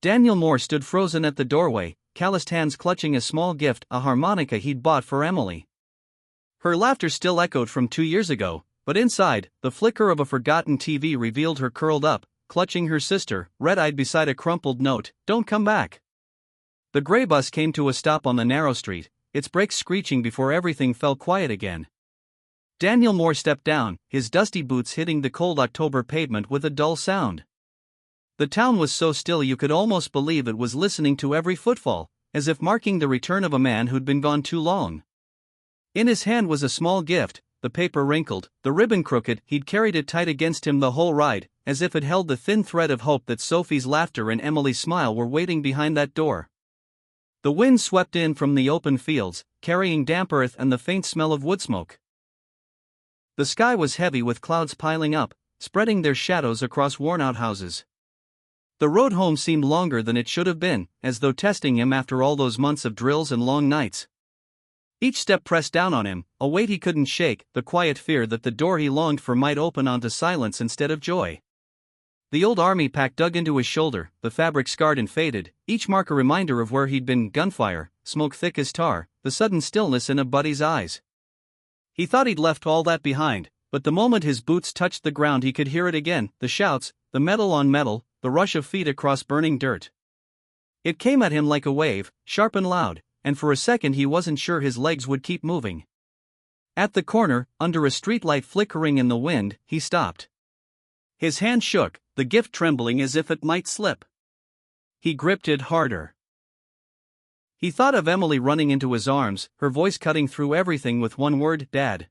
Daniel Moore stood frozen at the doorway, calloused hands clutching a small gift, a harmonica he'd bought for Emily. Her laughter still echoed from 2 years ago, but inside, the flicker of a forgotten TV revealed her curled up, clutching her sister, red-eyed beside a crumpled note, "Don't come back." The gray bus came to a stop on the narrow street, its brakes screeching before everything fell quiet again. Daniel Moore stepped down, his dusty boots hitting the cold October pavement with a dull sound. The town was so still you could almost believe it was listening to every footfall, as if marking the return of a man who'd been gone too long. In his hand was a small gift, the paper wrinkled, the ribbon crooked. He'd carried it tight against him the whole ride, as if it held the thin thread of hope that Sophie's laughter and Emily's smile were waiting behind that door. The wind swept in from the open fields, carrying damp earth and the faint smell of wood smoke. The sky was heavy with clouds piling up, spreading their shadows across worn-out houses. The road home seemed longer than it should have been, as though testing him after all those months of drills and long nights. Each step pressed down on him, a weight he couldn't shake, the quiet fear that the door he longed for might open onto silence instead of joy. The old army pack dug into his shoulder, the fabric scarred and faded, each mark a reminder of where he'd been. Gunfire, smoke thick as tar, the sudden stillness in a buddy's eyes. He thought he'd left all that behind, but the moment his boots touched the ground he could hear it again, the shouts, the metal on metal, the rush of feet across burning dirt. It came at him like a wave, sharp and loud, and for a second he wasn't sure his legs would keep moving. At the corner, under a streetlight flickering in the wind, he stopped. His hand shook, the gift trembling as if it might slip. He gripped it harder. He thought of Emily running into his arms, her voice cutting through everything with one word, "Dad."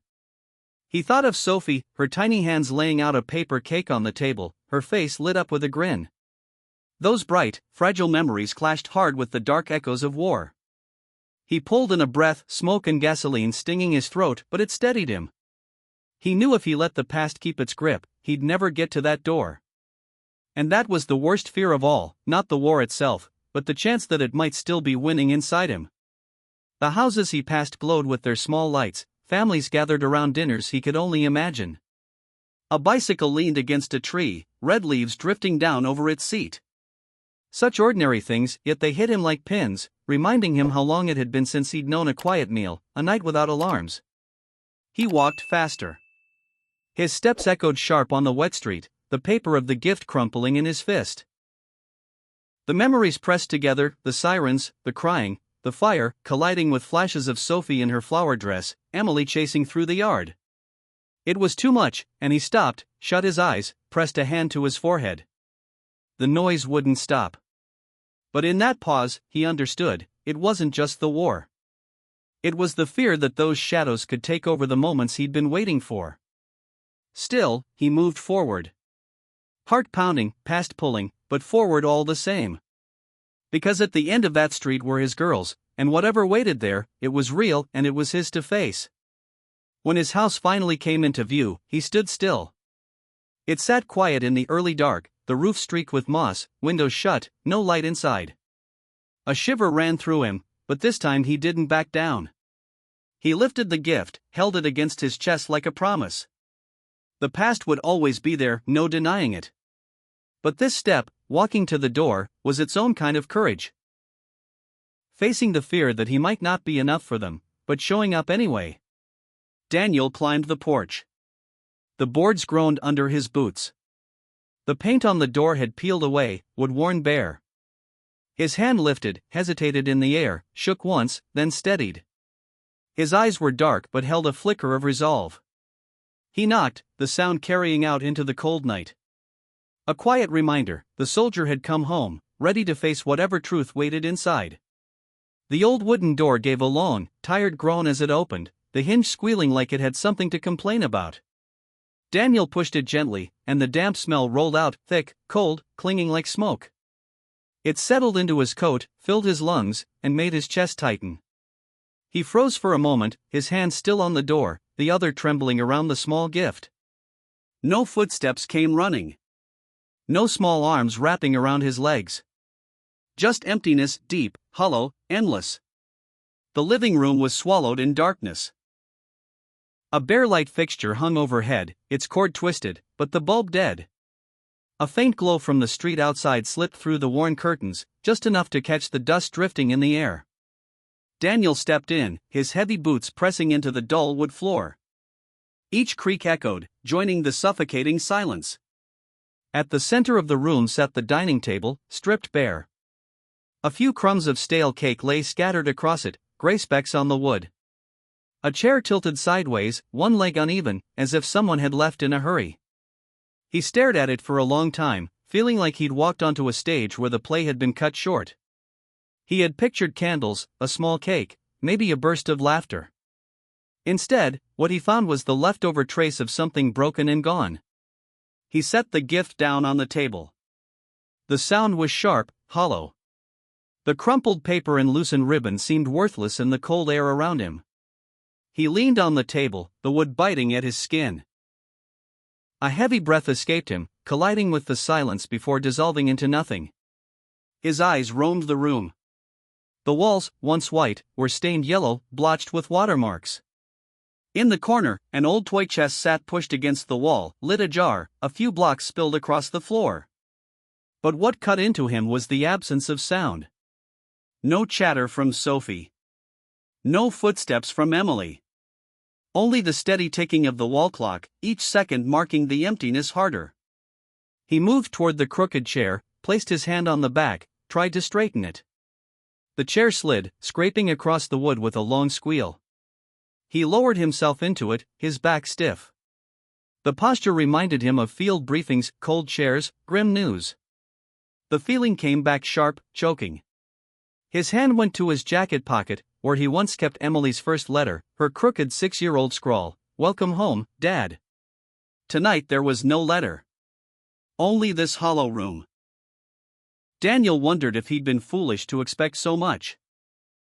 He thought of Sophie, her tiny hands laying out a paper cake on the table, her face lit up with a grin. Those bright, fragile memories clashed hard with the dark echoes of war. He pulled in a breath, smoke and gasoline stinging his throat, but it steadied him. He knew if he let the past keep its grip, he'd never get to that door. And that was the worst fear of all, not the war itself, but the chance that it might still be winning inside him. The houses he passed glowed with their small lights, families gathered around dinners he could only imagine. A bicycle leaned against a tree, red leaves drifting down over its seat. Such ordinary things, yet they hit him like pins, reminding him how long it had been since he'd known a quiet meal, a night without alarms. He walked faster. His steps echoed sharp on the wet street, the paper of the gift crumpling in his fist. The memories pressed together, the sirens, the crying, the fire, colliding with flashes of Sophie in her flower dress, Emily chasing through the yard. It was too much, and he stopped, shut his eyes, pressed a hand to his forehead. The noise wouldn't stop. But in that pause, he understood, it wasn't just the war. It was the fear that those shadows could take over the moments he'd been waiting for. Still, he moved forward. Heart pounding, past pulling, but forward all the same. Because at the end of that street were his girls, and whatever waited there, it was real and it was his to face. When his house finally came into view, he stood still. It sat quiet in the early dark, the roof streaked with moss, windows shut, no light inside. A shiver ran through him, but this time he didn't back down. He lifted the gift, held it against his chest like a promise. The past would always be there, no denying it. But this step, walking to the door, was its own kind of courage. Facing the fear that he might not be enough for them, but showing up anyway. Daniel climbed the porch. The boards groaned under his boots. The paint on the door had peeled away, wood worn bare. His hand lifted, hesitated in the air, shook once, then steadied. His eyes were dark but held a flicker of resolve. He knocked, the sound carrying out into the cold night. A quiet reminder, the soldier had come home, ready to face whatever truth waited inside. The old wooden door gave a long, tired groan as it opened, the hinge squealing like it had something to complain about. Daniel pushed it gently, and the damp smell rolled out, thick, cold, clinging like smoke. It settled into his coat, filled his lungs, and made his chest tighten. He froze for a moment, his hand still on the door, the other trembling around the small gift. No footsteps came running. No small arms wrapping around his legs. Just emptiness, deep, hollow, endless. The living room was swallowed in darkness. A bare light fixture hung overhead, its cord twisted, but the bulb dead. A faint glow from the street outside slipped through the worn curtains, just enough to catch the dust drifting in the air. Daniel stepped in, his heavy boots pressing into the dull wood floor. Each creak echoed, joining the suffocating silence. At the center of the room sat the dining table, stripped bare. A few crumbs of stale cake lay scattered across it, gray specks on the wood. A chair tilted sideways, one leg uneven, as if someone had left in a hurry. He stared at it for a long time, feeling like he'd walked onto a stage where the play had been cut short. He had pictured candles, a small cake, maybe a burst of laughter. Instead, what he found was the leftover trace of something broken and gone. He set the gift down on the table. The sound was sharp, hollow. The crumpled paper and loosened ribbon seemed worthless in the cold air around him. He leaned on the table, the wood biting at his skin. A heavy breath escaped him, colliding with the silence before dissolving into nothing. His eyes roamed the room. The walls, once white, were stained yellow, blotched with watermarks. In the corner, an old toy chest sat pushed against the wall, lid ajar, a few blocks spilled across the floor. But what cut into him was the absence of sound. No chatter from Sophie. No footsteps from Emily. Only the steady ticking of the wall clock, each second marking the emptiness harder. He moved toward the crooked chair, placed his hand on the back, tried to straighten it. The chair slid, scraping across the wood with a long squeal. He lowered himself into it, his back stiff. The posture reminded him of field briefings, cold chairs, grim news. The feeling came back sharp, choking. His hand went to his jacket pocket, where he once kept Emily's first letter, her crooked 6-year-old scrawl, "Welcome home, Dad." Tonight there was no letter. Only this hollow room. Daniel wondered if he'd been foolish to expect so much.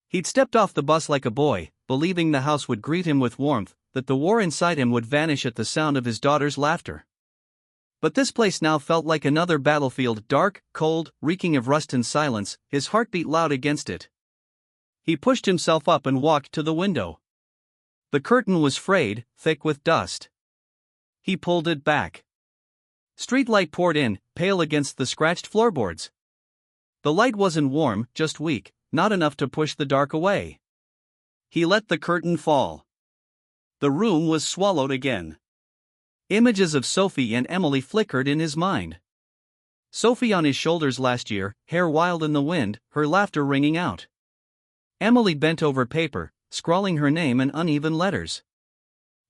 He'd stepped off the bus like a boy, believing the house would greet him with warmth, that the war inside him would vanish at the sound of his daughter's laughter. But this place now felt like another battlefield, dark, cold, reeking of rust and silence, his heartbeat loud against it. He pushed himself up and walked to the window. The curtain was frayed, thick with dust. He pulled it back. Street light poured in, pale against the scratched floorboards. The light wasn't warm, just weak, not enough to push the dark away. He let the curtain fall. The room was swallowed again. Images of Sophie and Emily flickered in his mind. Sophie on his shoulders last year, hair wild in the wind, her laughter ringing out. Emily bent over paper, scrawling her name in uneven letters.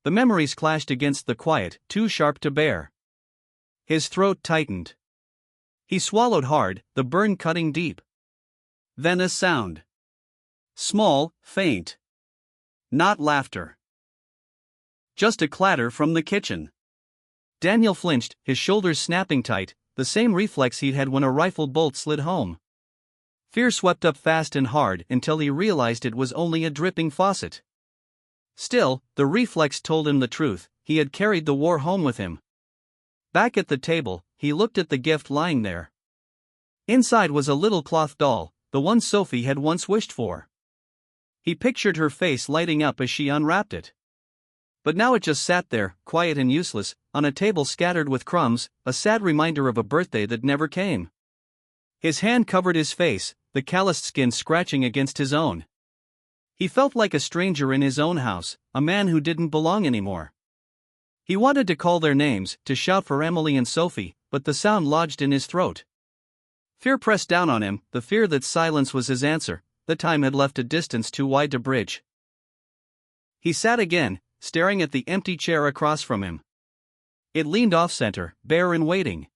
The memories clashed against the quiet, too sharp to bear. His throat tightened. He swallowed hard, the burn cutting deep. Then a sound. Small, faint. Not laughter. Just a clatter from the kitchen. Daniel flinched, his shoulders snapping tight, the same reflex he'd had when a rifle bolt slid home. Fear swept up fast and hard until he realized it was only a dripping faucet. Still, the reflex told him the truth, he had carried the war home with him. Back at the table, he looked at the gift lying there. Inside was a little cloth doll, the one Sophie had once wished for. He pictured her face lighting up as she unwrapped it. But now it just sat there, quiet and useless, on a table scattered with crumbs, a sad reminder of a birthday that never came. His hand covered his face, the calloused skin scratching against his own. He felt like a stranger in his own house, a man who didn't belong anymore. He wanted to call their names, to shout for Emily and Sophie, but the sound lodged in his throat. Fear pressed down on him, the fear that silence was his answer, the time had left a distance too wide to bridge. He sat again, staring at the empty chair across from him. It leaned off-center, bare and waiting.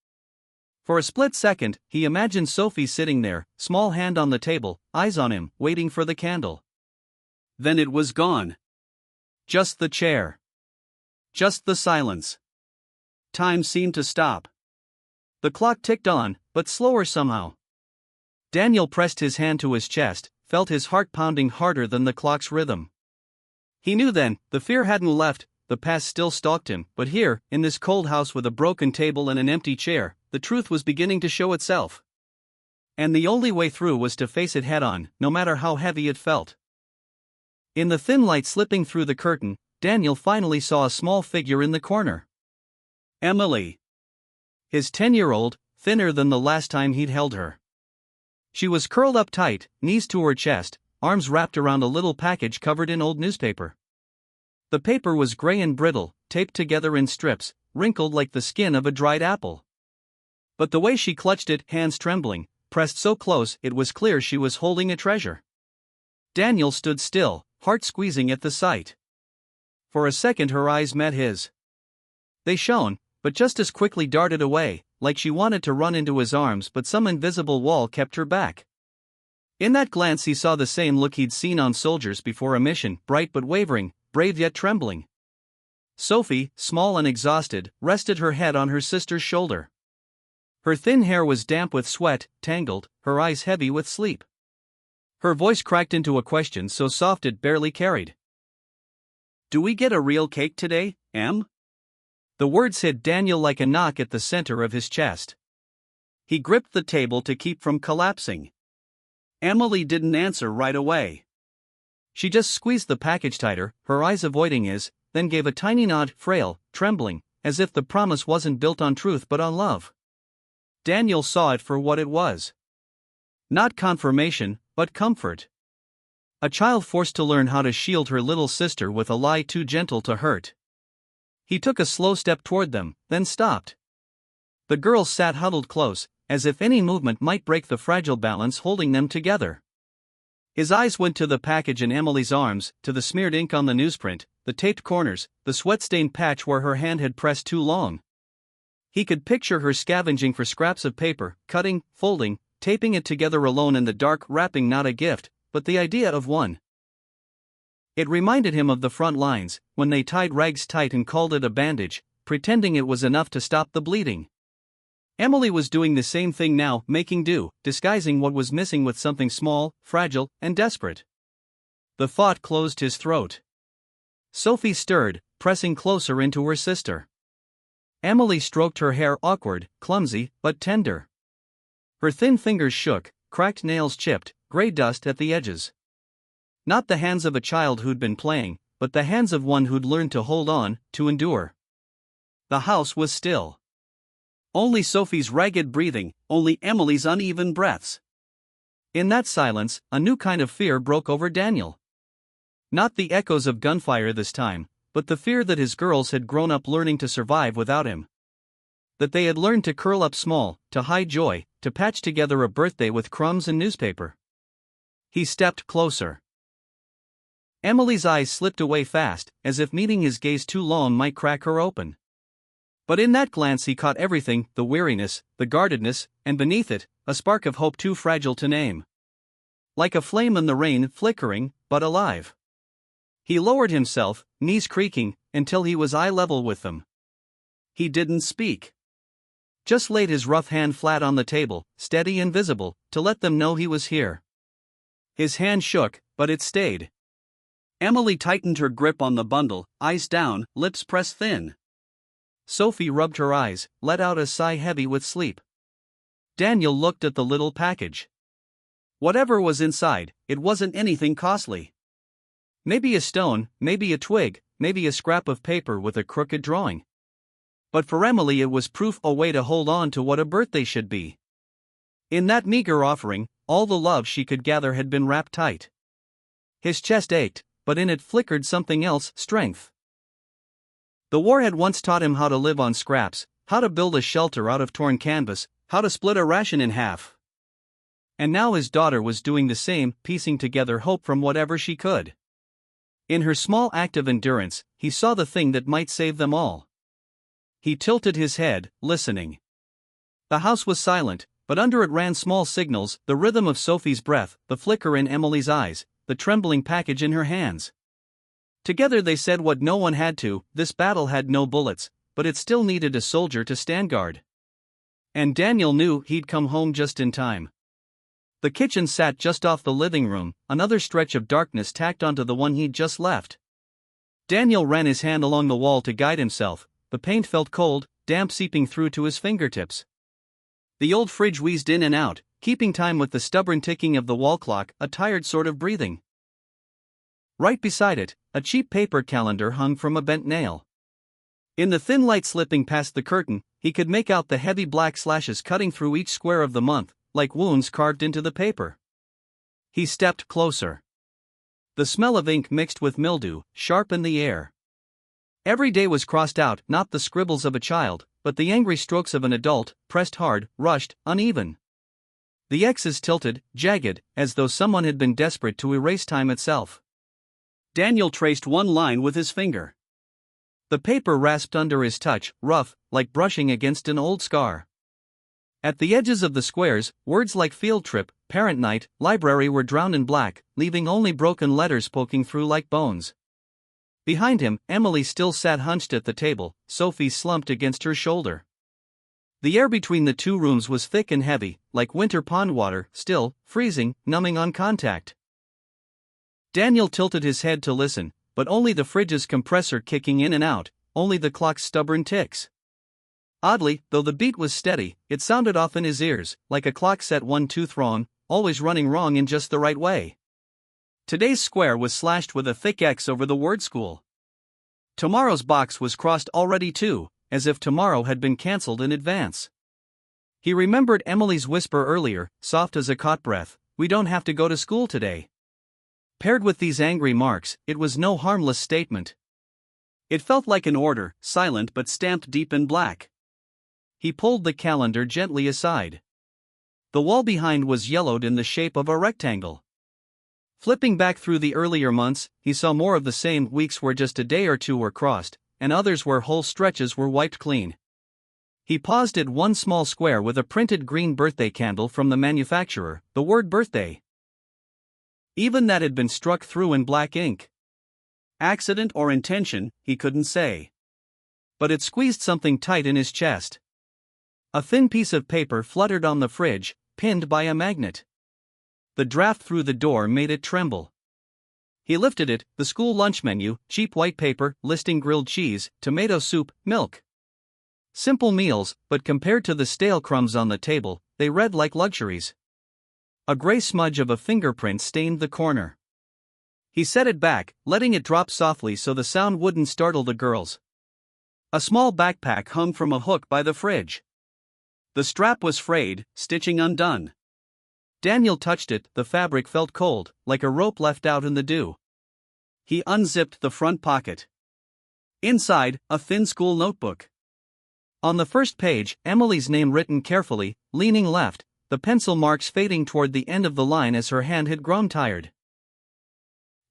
For a split second, he imagined Sophie sitting there, small hand on the table, eyes on him, waiting for the candle. Then it was gone. Just the chair. Just the silence. Time seemed to stop. The clock ticked on, but slower somehow. Daniel pressed his hand to his chest, felt his heart pounding harder than the clock's rhythm. He knew then, the fear hadn't left, the past still stalked him, but here, in this cold house with a broken table and an empty chair, the truth was beginning to show itself. And the only way through was to face it head-on, no matter how heavy it felt. In the thin light slipping through the curtain, Daniel finally saw a small figure in the corner. Emily. His 10-year-old, thinner than the last time he'd held her. She was curled up tight, knees to her chest, arms wrapped around a little package covered in old newspaper. The paper was gray and brittle, taped together in strips, wrinkled like the skin of a dried apple. But the way she clutched it, hands trembling, pressed so close it was clear she was holding a treasure. Daniel stood still, heart squeezing at the sight. For a second her eyes met his. They shone, but just as quickly darted away, like she wanted to run into his arms but some invisible wall kept her back. In that glance he saw the same look he'd seen on soldiers before a mission, bright but wavering, brave yet trembling. Sophie, small and exhausted, rested her head on her sister's shoulder. Her thin hair was damp with sweat, tangled, her eyes heavy with sleep. Her voice cracked into a question so soft it barely carried. "Do we get a real cake today, Em?" The words hit Daniel like a knock at the center of his chest. He gripped the table to keep from collapsing. Emily didn't answer right away. She just squeezed the package tighter, her eyes avoiding his, then gave a tiny nod, frail, trembling, as if the promise wasn't built on truth but on love. Daniel saw it for what it was. Not confirmation, but comfort. A child forced to learn how to shield her little sister with a lie too gentle to hurt. He took a slow step toward them, then stopped. The girls sat huddled close, as if any movement might break the fragile balance holding them together. His eyes went to the package in Emily's arms, to the smeared ink on the newsprint, the taped corners, the sweat-stained patch where her hand had pressed too long. He could picture her scavenging for scraps of paper, cutting, folding, taping it together alone in the dark, wrapping not a gift, but the idea of one. It reminded him of the front lines, when they tied rags tight and called it a bandage, pretending it was enough to stop the bleeding. Emily was doing the same thing now, making do, disguising what was missing with something small, fragile, and desperate. The thought closed his throat. Sophie stirred, pressing closer into her sister. Emily stroked her hair, awkward, clumsy, but tender. Her thin fingers shook, cracked nails chipped, gray dust at the edges. Not the hands of a child who'd been playing, but the hands of one who'd learned to hold on, to endure. The house was still. Only Sophie's ragged breathing, only Emily's uneven breaths. In that silence, a new kind of fear broke over Daniel. Not the echoes of gunfire this time, but the fear that his girls had grown up learning to survive without him. That they had learned to curl up small, to hide joy, to patch together a birthday with crumbs and newspaper. He stepped closer. Emily's eyes slipped away fast, as if meeting his gaze too long might crack her open. But in that glance he caught everything, the weariness, the guardedness, and beneath it, a spark of hope too fragile to name. Like a flame in the rain, flickering, but alive. He lowered himself, knees creaking, until he was eye level with them. He didn't speak. Just laid his rough hand flat on the table, steady and visible, to let them know he was here. His hand shook, but it stayed. Emily tightened her grip on the bundle, eyes down, lips pressed thin. Sophie rubbed her eyes, let out a sigh heavy with sleep. Daniel looked at the little package. Whatever was inside, it wasn't anything costly. Maybe a stone, maybe a twig, maybe a scrap of paper with a crooked drawing. But for Emily it was proof, a way to hold on to what a birthday should be. In that meager offering, all the love she could gather had been wrapped tight. His chest ached, but in it flickered something else, strength. The war had once taught him how to live on scraps, how to build a shelter out of torn canvas, how to split a ration in half. And now his daughter was doing the same, piecing together hope from whatever she could. In her small act of endurance, he saw the thing that might save them all. He tilted his head, listening. The house was silent, but under it ran small signals, the rhythm of Sophie's breath, the flicker in Emily's eyes, the trembling package in her hands. Together they said what no one had to: this battle had no bullets, but it still needed a soldier to stand guard. And Daniel knew he'd come home just in time. The kitchen sat just off the living room, another stretch of darkness tacked onto the one he'd just left. Daniel ran his hand along the wall to guide himself. The paint felt cold, damp seeping through to his fingertips. The old fridge wheezed in and out, keeping time with the stubborn ticking of the wall clock, a tired sort of breathing. Right beside it, a cheap paper calendar hung from a bent nail. In the thin light slipping past the curtain, He could make out the heavy black slashes cutting through each square of the month, like wounds carved into the paper. He stepped closer. The smell of ink mixed with mildew, sharp in the air. Every day was crossed out, not the scribbles of a child, but the angry strokes of an adult, pressed hard, rushed, uneven. The X's tilted, jagged, as though someone had been desperate to erase time itself. Daniel traced one line with his finger. The paper rasped under his touch, rough, like brushing against an old scar. At the edges of the squares, words like field trip, parent night, library were drowned in black, leaving only broken letters poking through like bones. Behind him, Emily still sat hunched at the table, Sophie slumped against her shoulder. The air between the two rooms was thick and heavy, like winter pond water, still, freezing, numbing on contact. Daniel tilted his head to listen, but only the fridge's compressor kicking in and out, only the clock's stubborn ticks. Oddly, though the beat was steady, it sounded off in his ears, like a clock set one tooth wrong, always running wrong in just the right way. Today's square was slashed with a thick X over the word school. Tomorrow's box was crossed already too, as if tomorrow had been cancelled in advance. He remembered Emily's whisper earlier, soft as a caught breath, "We don't have to go to school today." Paired with these angry marks, it was no harmless statement. It felt like an order, silent but stamped deep in black. He pulled the calendar gently aside. The wall behind was yellowed in the shape of a rectangle. Flipping back through the earlier months, he saw more of the same, weeks where just a day or two were crossed, and others where whole stretches were wiped clean. He paused at one small square with a printed green birthday candle from the manufacturer, the word birthday. Even that had been struck through in black ink. Accident or intention, he couldn't say. But it squeezed something tight in his chest. A thin piece of paper fluttered on the fridge, pinned by a magnet. The draft through the door made it tremble. He lifted it, the school lunch menu, cheap white paper, listing grilled cheese, tomato soup, milk. Simple meals, but compared to the stale crumbs on the table, they read like luxuries. A gray smudge of a fingerprint stained the corner. He set it back, letting it drop softly so the sound wouldn't startle the girls. A small backpack hung from a hook by the fridge. The strap was frayed, stitching undone. Daniel touched it, the fabric felt cold, like a rope left out in the dew. He unzipped the front pocket. Inside, a thin school notebook. On the first page, Emily's name written carefully, leaning left, the pencil marks fading toward the end of the line as her hand had grown tired.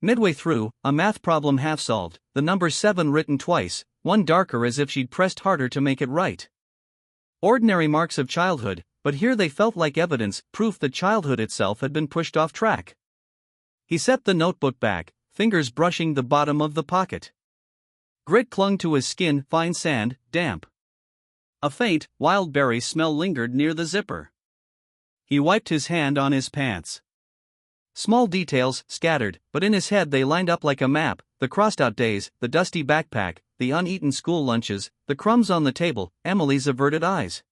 Midway through, a math problem half solved, the number 7 written twice, one darker as if she'd pressed harder to make it right. Ordinary marks of childhood, but here they felt like evidence, proof that childhood itself had been pushed off track. He set the notebook back, fingers brushing the bottom of the pocket. Grit clung to his skin, fine sand, damp. A faint, wild berry smell lingered near the zipper. He wiped his hand on his pants. Small details, scattered, but in his head they lined up like a map, the crossed-out days, the dusty backpack, the uneaten school lunches, the crumbs on the table, Emily's averted eyes.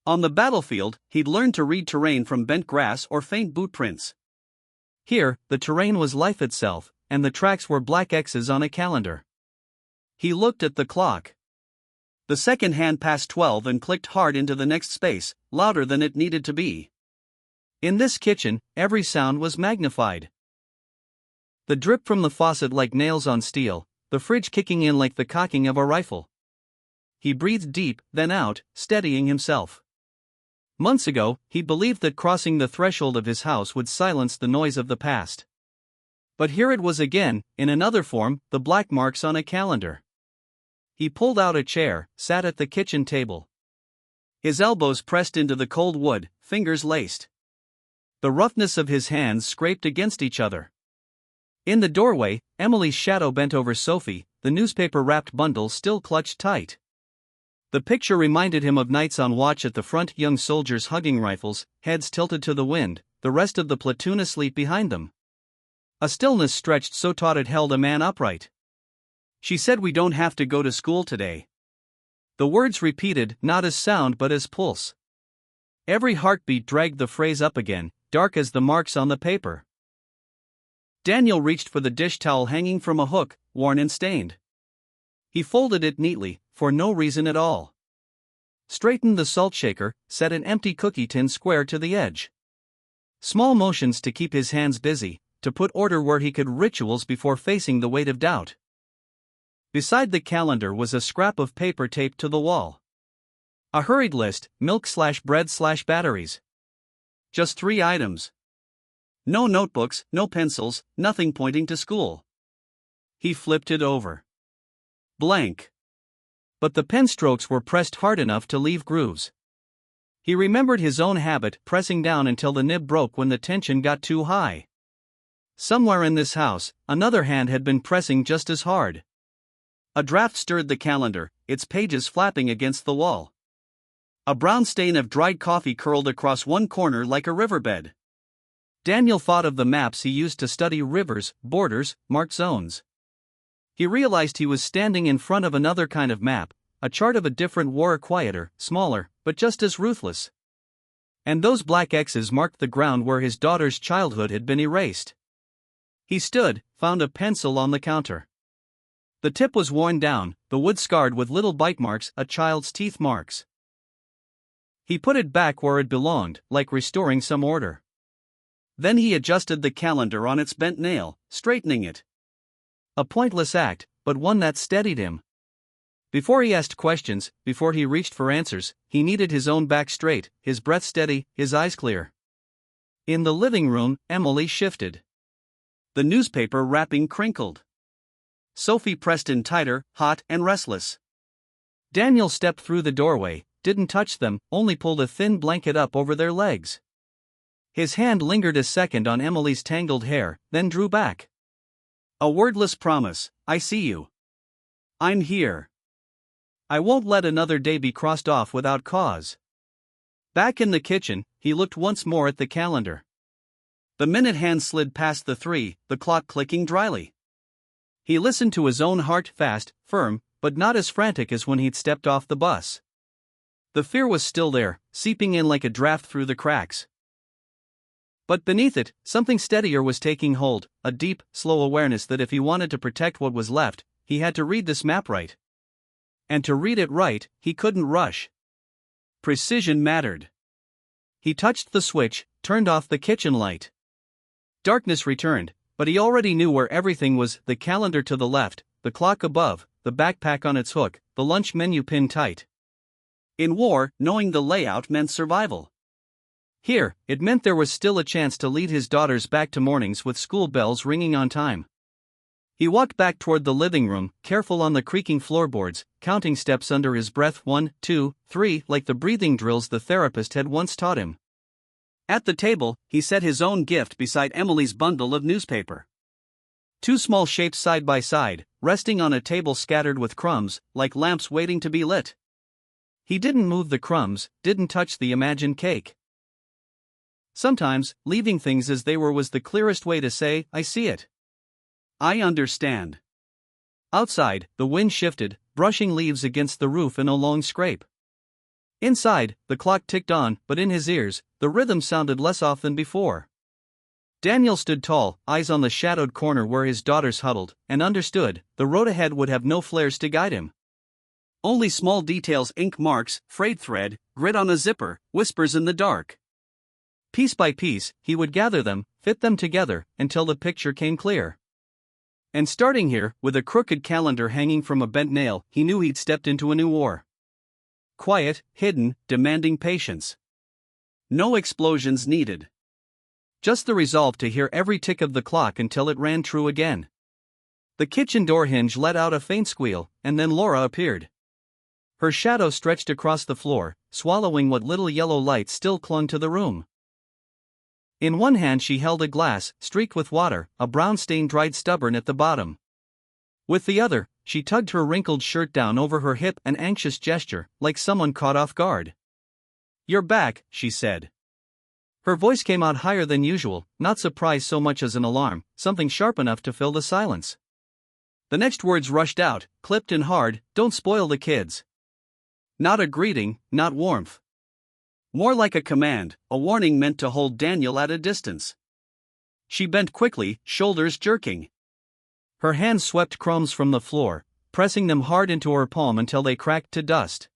On the battlefield, he'd learned to read terrain from bent grass or faint boot prints. Here, the terrain was life itself, and the tracks were black X's on a calendar. He looked at the clock. The second hand passed 12 and clicked hard into the next space, louder than it needed to be. In this kitchen, every sound was magnified. The drip from the faucet like nails on steel, the fridge kicking in like the cocking of a rifle. He breathed deep, then out, steadying himself. Months ago, he believed that crossing the threshold of his house would silence the noise of the past. But here it was again, in another form, the black marks on a calendar. He pulled out a chair, sat at the kitchen table. His elbows pressed into the cold wood, fingers laced. The roughness of his hands scraped against each other. In the doorway, Emily's shadow bent over Sophie, the newspaper-wrapped bundle still clutched tight. The picture reminded him of nights on watch at the front, young soldiers hugging rifles, heads tilted to the wind, the rest of the platoon asleep behind them. A stillness stretched so taut it held a man upright. She said, "We don't have to go to school today." The words repeated, not as sound but as pulse. Every heartbeat dragged the phrase up again, dark as the marks on the paper. Daniel reached for the dish towel hanging from a hook, worn and stained. He folded it neatly, for no reason at all. straightened the salt shaker, set an empty cookie tin square to the edge. Small motions to keep his hands busy, to put order where he could, rituals before facing the weight of doubt. Beside the calendar was a scrap of paper taped to the wall. A hurried list: milk/bread/batteries. Just 3 items. No notebooks, no pencils, nothing pointing to school. He flipped it over. Blank. But the pen strokes were pressed hard enough to leave grooves. He remembered his own habit, pressing down until the nib broke when the tension got too high. Somewhere in this house, another hand had been pressing just as hard. A draft stirred the calendar, its pages flapping against the wall. A brown stain of dried coffee curled across one corner like a riverbed. Daniel thought of the maps he used to study rivers, borders, marked zones. He realized he was standing in front of another kind of map, a chart of a different war, quieter, smaller, but just as ruthless. And those black X's marked the ground where his daughter's childhood had been erased. He stood, found a pencil on the counter. The tip was worn down, the wood scarred with little bite marks, a child's teeth marks. He put it back where it belonged, like restoring some order. Then he adjusted the calendar on its bent nail, straightening it. A pointless act, but one that steadied him. Before he asked questions, before he reached for answers, he needed his own back straight, his breath steady, his eyes clear. In the living room, Emily shifted. The newspaper wrapping crinkled. Sophie pressed in tighter, hot and restless. Daniel stepped through the doorway, didn't touch them, only pulled a thin blanket up over their legs. His hand lingered a second on Emily's tangled hair, then drew back. A wordless promise: I see you. I'm here. I won't let another day be crossed off without cause. Back in the kitchen, he looked once more at the calendar. The minute hand slid past the 3, the clock clicking dryly. He listened to his own heart, fast, firm, but not as frantic as when he'd stepped off the bus. The fear was still there, seeping in like a draft through the cracks. But beneath it, something steadier was taking hold, a deep, slow awareness that if he wanted to protect what was left, he had to read this map right. And to read it right, he couldn't rush. Precision mattered. He touched the switch, turned off the kitchen light. Darkness returned, but he already knew where everything was: the calendar to the left, the clock above, the backpack on its hook, the lunch menu pinned tight. In war, knowing the layout meant survival. Here, it meant there was still a chance to lead his daughters back to mornings with school bells ringing on time. He walked back toward the living room, careful on the creaking floorboards, counting steps under his breath: 1, 2, 3, like the breathing drills the therapist had once taught him. At the table, he set his own gift beside Emily's bundle of newspaper. 2 small shapes side by side, resting on a table scattered with crumbs, like lamps waiting to be lit. He didn't move the crumbs, didn't touch the imagined cake. Sometimes, leaving things as they were was the clearest way to say, I see it. I understand. Outside, the wind shifted, brushing leaves against the roof in a long scrape. Inside, the clock ticked on, but in his ears, the rhythm sounded less off than before. Daniel stood tall, eyes on the shadowed corner where his daughters huddled, and understood, the road ahead would have no flares to guide him. Only small details: ink marks, frayed thread, grit on a zipper, whispers in the dark. Piece by piece, he would gather them, fit them together, until the picture came clear. And starting here, with a crooked calendar hanging from a bent nail, he knew he'd stepped into a new war. Quiet, hidden, demanding patience. No explosions needed. Just the resolve to hear every tick of the clock until it ran true again. The kitchen door hinge let out a faint squeal, and then Laura appeared. Her shadow stretched across the floor, swallowing what little yellow light still clung to the room. In one hand she held a glass, streaked with water, a brown stain dried stubborn at the bottom. With the other, she tugged her wrinkled shirt down over her hip, an anxious gesture, like someone caught off guard. You're back, she said. Her voice came out higher than usual, not surprise so much as an alarm, something sharp enough to fill the silence. The next words rushed out, clipped and hard: don't spoil the kids. Not a greeting, not warmth. More like a command, a warning meant to hold Daniel at a distance. She bent quickly, shoulders jerking. Her hands swept crumbs from the floor, pressing them hard into her palm until they cracked to dust.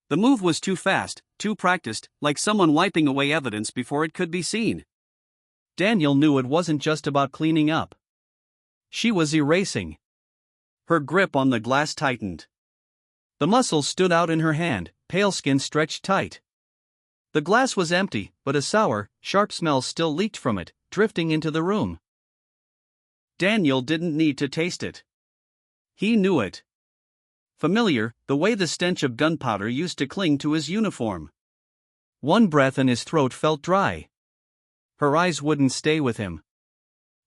The move was too fast, too practiced, like someone wiping away evidence before it could be seen. Daniel knew it wasn't just about cleaning up. She was erasing. Her grip on the glass tightened. The muscles stood out in her hand, pale skin stretched tight. The glass was empty, but a sour, sharp smell still leaked from it, drifting into the room. Daniel didn't need to taste it. He knew it. Familiar, the way the stench of gunpowder used to cling to his uniform. One breath and his throat felt dry. Her eyes wouldn't stay with him.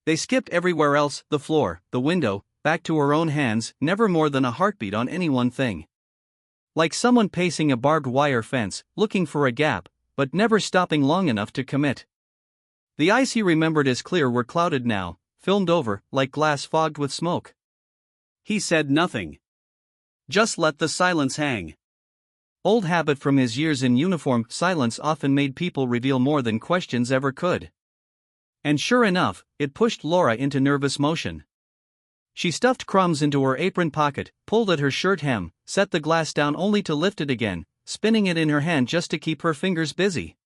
They skipped everywhere else, the floor, the window, back to her own hands, never more than a heartbeat on any one thing. Like someone pacing a barbed wire fence, looking for a gap, but never stopping long enough to commit. The eyes he remembered as clear were clouded now, filmed over, like glass fogged with smoke. He said nothing. Just let the silence hang. Old habit from his years in uniform, silence often made people reveal more than questions ever could. And sure enough, it pushed Laura into nervous motion. She stuffed crumbs into her apron pocket, pulled at her shirt hem, set the glass down only to lift it again, spinning it in her hand just to keep her fingers busy.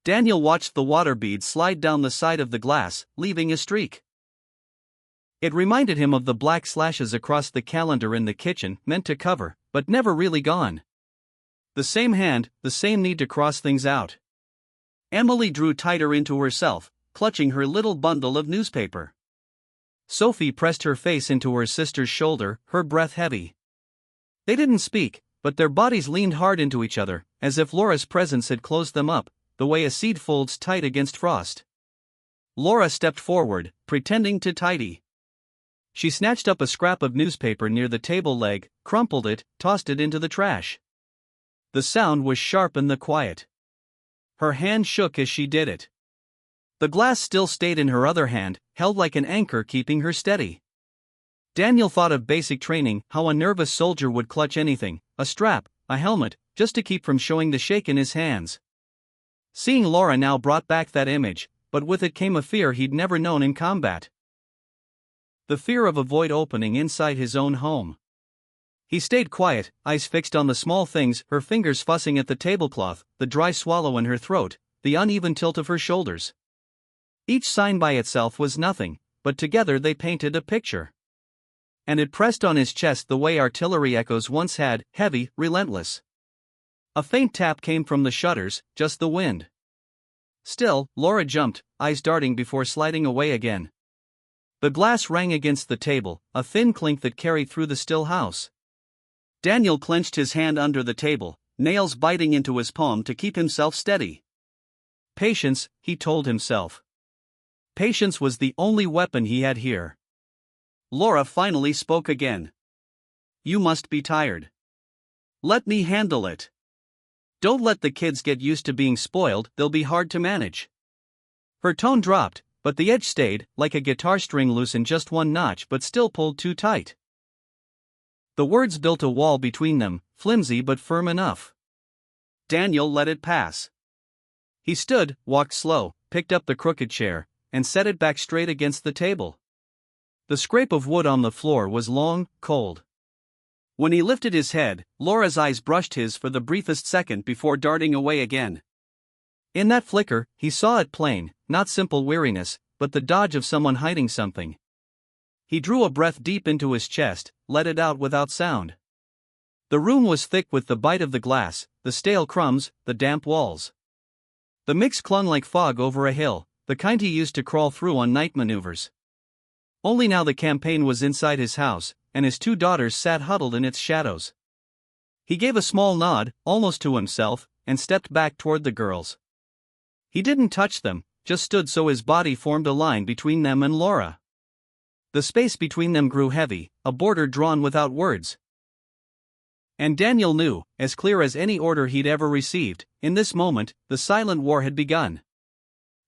Daniel watched the water beads slide down the side of the glass, leaving a streak. It reminded him of the black slashes across the calendar in the kitchen, meant to cover, but never really gone. The same hand, the same need to cross things out. Emily drew tighter into herself, clutching her little bundle of newspaper. Sophie pressed her face into her sister's shoulder, her breath heavy. They didn't speak, but their bodies leaned hard into each other, as if Laura's presence had closed them up, the way a seed folds tight against frost. Laura stepped forward, pretending to tidy. She snatched up a scrap of newspaper near the table leg, crumpled it, tossed it into the trash. The sound was sharp in the quiet. Her hand shook as she did it. The glass still stayed in her other hand, held like an anchor keeping her steady. Daniel thought of basic training, how a nervous soldier would clutch anything, a strap, a helmet, just to keep from showing the shake in his hands. Seeing Laura now brought back that image, but with it came a fear he'd never known in combat. The fear of a void opening inside his own home. He stayed quiet, eyes fixed on the small things, her fingers fussing at the tablecloth, the dry swallow in her throat, the uneven tilt of her shoulders. Each sign by itself was nothing, but together they painted a picture. And it pressed on his chest the way artillery echoes once had, heavy, relentless. A faint tap came from the shutters, just the wind. Still, Laura jumped, eyes darting before sliding away again. The glass rang against the table, a thin clink that carried through the still house. Daniel clenched his hand under the table, nails biting into his palm to keep himself steady. Patience, he told himself. Patience was the only weapon he had here. Laura finally spoke again. You must be tired. Let me handle it. Don't let the kids get used to being spoiled, they'll be hard to manage. Her tone dropped, but the edge stayed, like a guitar string loosened just one notch but still pulled too tight. The words built a wall between them, flimsy but firm enough. Daniel let it pass. He stood, walked slow, picked up the crooked chair, and set it back straight against the table. The scrape of wood on the floor was long, cold. When he lifted his head, Laura's eyes brushed his for the briefest second before darting away again. In that flicker, he saw it plain, not simple weariness, but the dodge of someone hiding something. He drew a breath deep into his chest, let it out without sound. The room was thick with the bite of the glass, the stale crumbs, the damp walls. The mix clung like fog over a hill, the kind he used to crawl through on night maneuvers. Only now the campaign was inside his house, and his two daughters sat huddled in its shadows. He gave a small nod, almost to himself, and stepped back toward the girls. He didn't touch them, just stood so his body formed a line between them and Laura. The space between them grew heavy, a border drawn without words. And Daniel knew, as clear as any order he'd ever received, in this moment, the silent war had begun.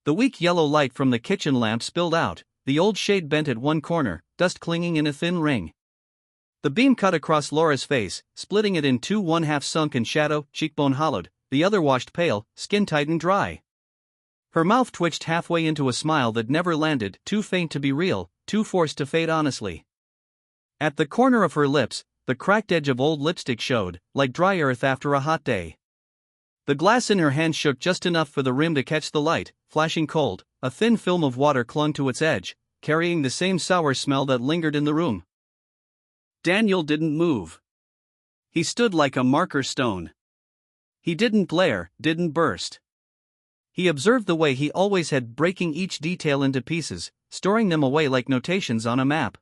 The weak yellow light from the kitchen lamp spilled out, the old shade bent at one corner, dust clinging in a thin ring. The beam cut across Laura's face, splitting it in two, one half sunk in shadow, cheekbone hollowed, the other washed pale, skin tight and dry. Her mouth twitched halfway into a smile that never landed, too faint to be real, too forced to fade honestly. At the corner of her lips, the cracked edge of old lipstick showed, like dry earth after a hot day. The glass in her hand shook just enough for the rim to catch the light, flashing cold. A thin film of water clung to its edge, carrying the same sour smell that lingered in the room. Daniel didn't move. He stood like a marker stone. He didn't glare, didn't burst. He observed the way he always had, breaking each detail into pieces, storing them away like notations on a map.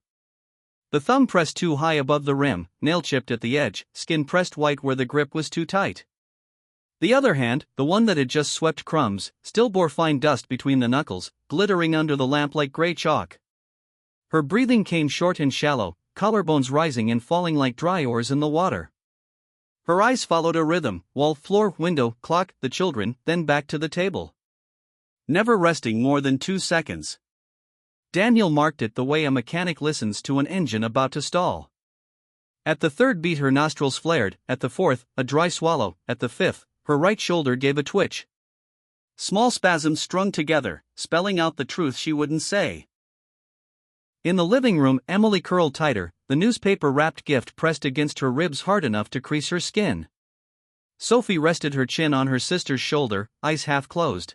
The thumb pressed too high above the rim, nail chipped at the edge, skin pressed white where the grip was too tight. The other hand, the one that had just swept crumbs, still bore fine dust between the knuckles, glittering under the lamp like gray chalk. Her breathing came short and shallow, collarbones rising and falling like dry oars in the water. Her eyes followed a rhythm: wall, floor, window, clock, the children, then back to the table. Never resting more than 2 seconds. Daniel marked it the way a mechanic listens to an engine about to stall. At the third beat her nostrils flared, at the fourth, a dry swallow, at the fifth, her right shoulder gave a twitch. Small spasms strung together, spelling out the truth she wouldn't say. In the living room, Emily curled tighter, the newspaper-wrapped gift pressed against her ribs hard enough to crease her skin. Sophie rested her chin on her sister's shoulder, eyes half closed.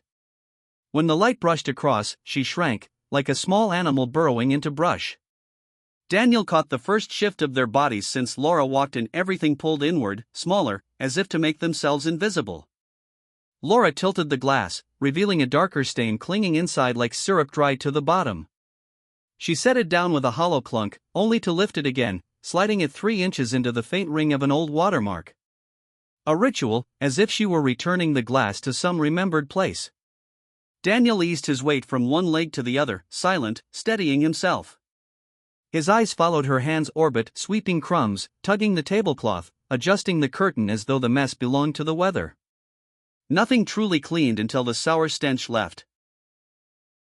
When the light brushed across, she shrank, like a small animal burrowing into brush. Daniel caught the first shift of their bodies since Laura walked in, everything pulled inward, smaller, as if to make themselves invisible. Laura tilted the glass, revealing a darker stain clinging inside like syrup dried to the bottom. She set it down with a hollow clunk, only to lift it again, sliding it 3 inches into the faint ring of an old watermark. A ritual, as if she were returning the glass to some remembered place. Daniel eased his weight from one leg to the other, silent, steadying himself. His eyes followed her hand's orbit, sweeping crumbs, tugging the tablecloth, adjusting the curtain as though the mess belonged to the weather. Nothing truly cleaned until the sour stench left.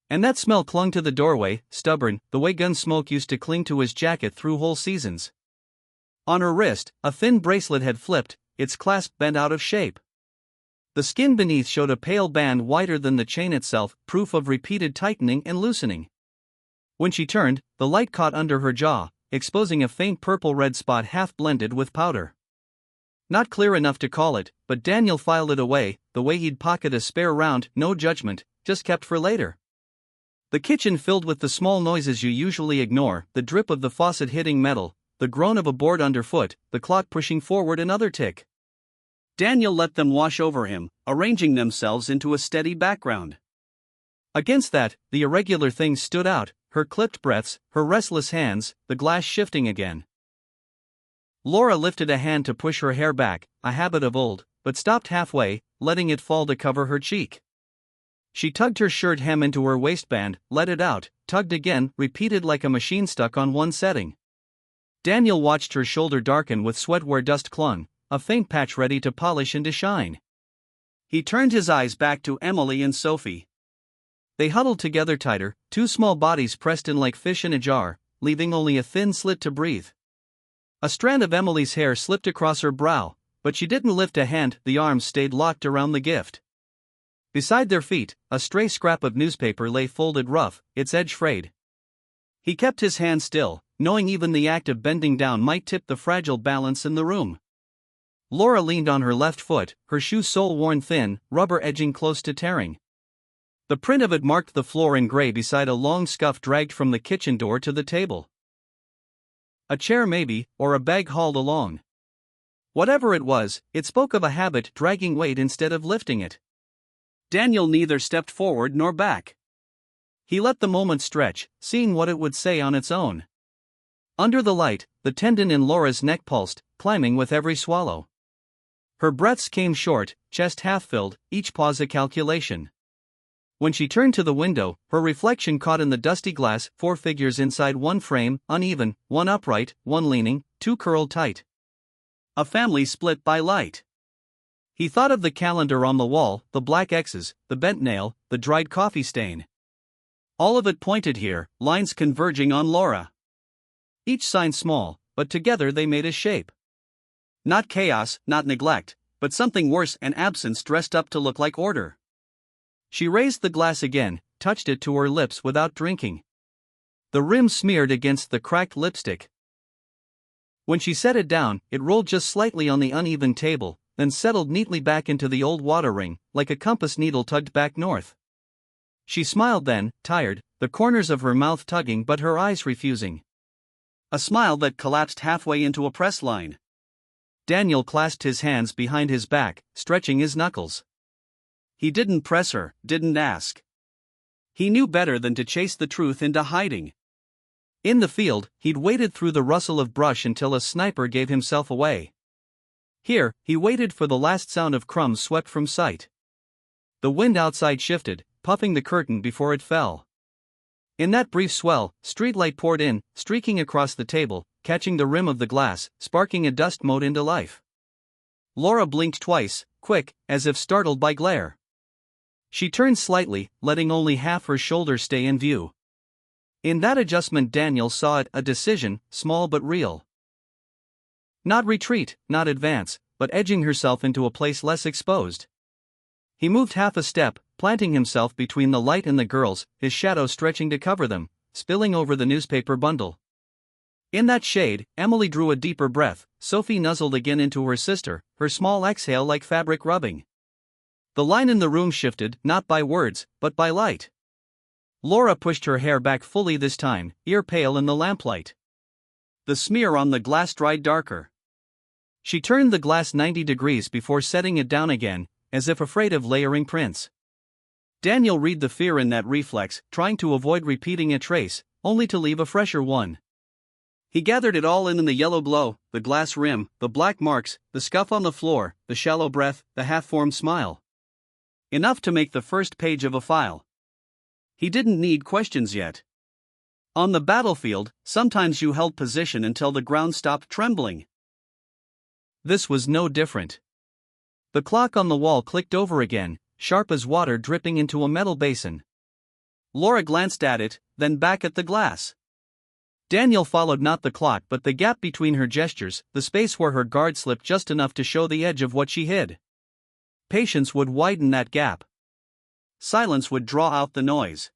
And that smell clung to the doorway, stubborn, the way gun smoke used to cling to his jacket through whole seasons. On her wrist, a thin bracelet had flipped, its clasp bent out of shape. The skin beneath showed a pale band wider than the chain itself, proof of repeated tightening and loosening. When she turned, the light caught under her jaw, exposing a faint purple-red spot half blended with powder. Not clear enough to call it, but Daniel filed it away, the way he'd pocket a spare round, no judgment, just kept for later. The kitchen filled with the small noises you usually ignore, the drip of the faucet hitting metal, the groan of a board underfoot, the clock pushing forward another tick. Daniel let them wash over him, arranging themselves into a steady background. Against that, the irregular things stood out, her clipped breaths, her restless hands, the glass shifting again. Laura lifted a hand to push her hair back, a habit of old, but stopped halfway, letting it fall to cover her cheek. She tugged her shirt hem into her waistband, let it out, tugged again, repeated like a machine stuck on one setting. Daniel watched her shoulder darken with sweat where dust clung, a faint patch ready to polish into shine. He turned his eyes back to Emily and Sophie. They huddled together tighter, 2 small bodies pressed in like fish in a jar, leaving only a thin slit to breathe. A strand of Emily's hair slipped across her brow, but she didn't lift a hand, the arms stayed locked around the gift. Beside their feet, a stray scrap of newspaper lay folded rough, its edge frayed. He kept his hand still, knowing even the act of bending down might tip the fragile balance in the room. Laura leaned on her left foot, her shoe sole worn thin, rubber edging close to tearing. The print of it marked the floor in gray beside a long scuff dragged from the kitchen door to the table. A chair maybe, or a bag hauled along. Whatever it was, it spoke of a habit, dragging weight instead of lifting it. Daniel neither stepped forward nor back. He let the moment stretch, seeing what it would say on its own. Under the light, the tendon in Laura's neck pulsed, climbing with every swallow. Her breaths came short, chest half-filled, each pause a calculation. When she turned to the window, her reflection caught in the dusty glass, 4 figures inside one frame, uneven, one upright, one leaning, 2 curled tight. A family split by light. He thought of the calendar on the wall, the black X's, the bent nail, the dried coffee stain. All of it pointed here, lines converging on Laura. Each sign small, but together they made a shape. Not chaos, not neglect, but something worse, an absence dressed up to look like order. She raised the glass again, touched it to her lips without drinking. The rim smeared against the cracked lipstick. When she set it down, it rolled just slightly on the uneven table, then settled neatly back into the old water ring, like a compass needle tugged back north. She smiled then, tired, the corners of her mouth tugging but her eyes refusing. A smile that collapsed halfway into a press line. Daniel clasped his hands behind his back, stretching his knuckles. He didn't press her, didn't ask. He knew better than to chase the truth into hiding. In the field, he'd waited through the rustle of brush until a sniper gave himself away. Here, he waited for the last sound of crumbs swept from sight. The wind outside shifted, puffing the curtain before it fell. In that brief swell, streetlight poured in, streaking across the table, catching the rim of the glass, sparking a dust mote into life. Laura blinked twice, quick, as if startled by glare. She turned slightly, letting only half her shoulder stay in view. In that adjustment Daniel saw it, a decision, small but real. Not retreat, not advance, but edging herself into a place less exposed. He moved half a step, planting himself between the light and the girls, his shadow stretching to cover them, spilling over the newspaper bundle. In that shade, Emily drew a deeper breath. Sophie nuzzled again into her sister, her small exhale like fabric rubbing. The line in the room shifted, not by words, but by light. Laura pushed her hair back fully this time, ear pale in the lamplight. The smear on the glass dried darker. She turned the glass 90 degrees before setting it down again, as if afraid of layering prints. Daniel read the fear in that reflex, trying to avoid repeating a trace, only to leave a fresher one. He gathered it all in the yellow glow, the glass rim, the black marks, the scuff on the floor, the shallow breath, the half-formed smile. Enough to make the first page of a file. He didn't need questions yet. On the battlefield, sometimes you held position until the ground stopped trembling. This was no different. The clock on the wall clicked over again, sharp as water dripping into a metal basin. Laura glanced at it, then back at the glass. Daniel followed not the clock but the gap between her gestures, the space where her guard slipped just enough to show the edge of what she hid. Patience would widen that gap. Silence would draw out the noise.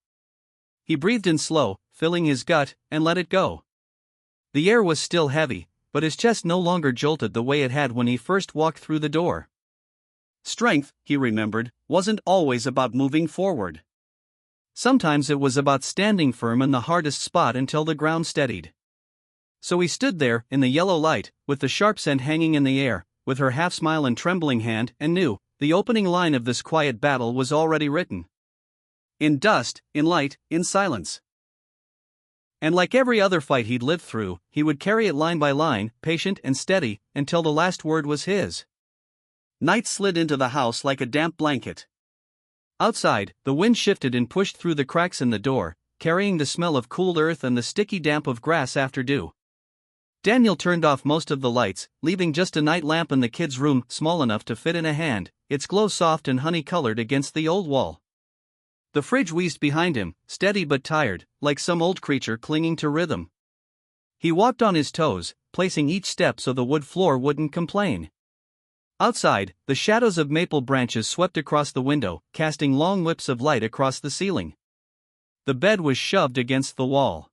He breathed in slow, filling his gut, and let it go. The air was still heavy, but his chest no longer jolted the way it had when he first walked through the door. Strength, he remembered, wasn't always about moving forward. Sometimes it was about standing firm in the hardest spot until the ground steadied. So he stood there, in the yellow light, with the sharp scent hanging in the air, with her half-smile and trembling hand, and knew, the opening line of this quiet battle was already written. In dust, in light, in silence. And like every other fight he'd lived through, he would carry it line by line, patient and steady, until the last word was his. Night slid into the house like a damp blanket. Outside, the wind shifted and pushed through the cracks in the door, carrying the smell of cool earth and the sticky damp of grass after dew. Daniel turned off most of the lights, leaving just a night lamp in the kids' room, small enough to fit in a hand, its glow soft and honey-colored against the old wall. The fridge wheezed behind him, steady but tired, like some old creature clinging to rhythm. He walked on his toes, placing each step so the wood floor wouldn't complain. Outside, the shadows of maple branches swept across the window, casting long whips of light across the ceiling. The bed was shoved against the wall.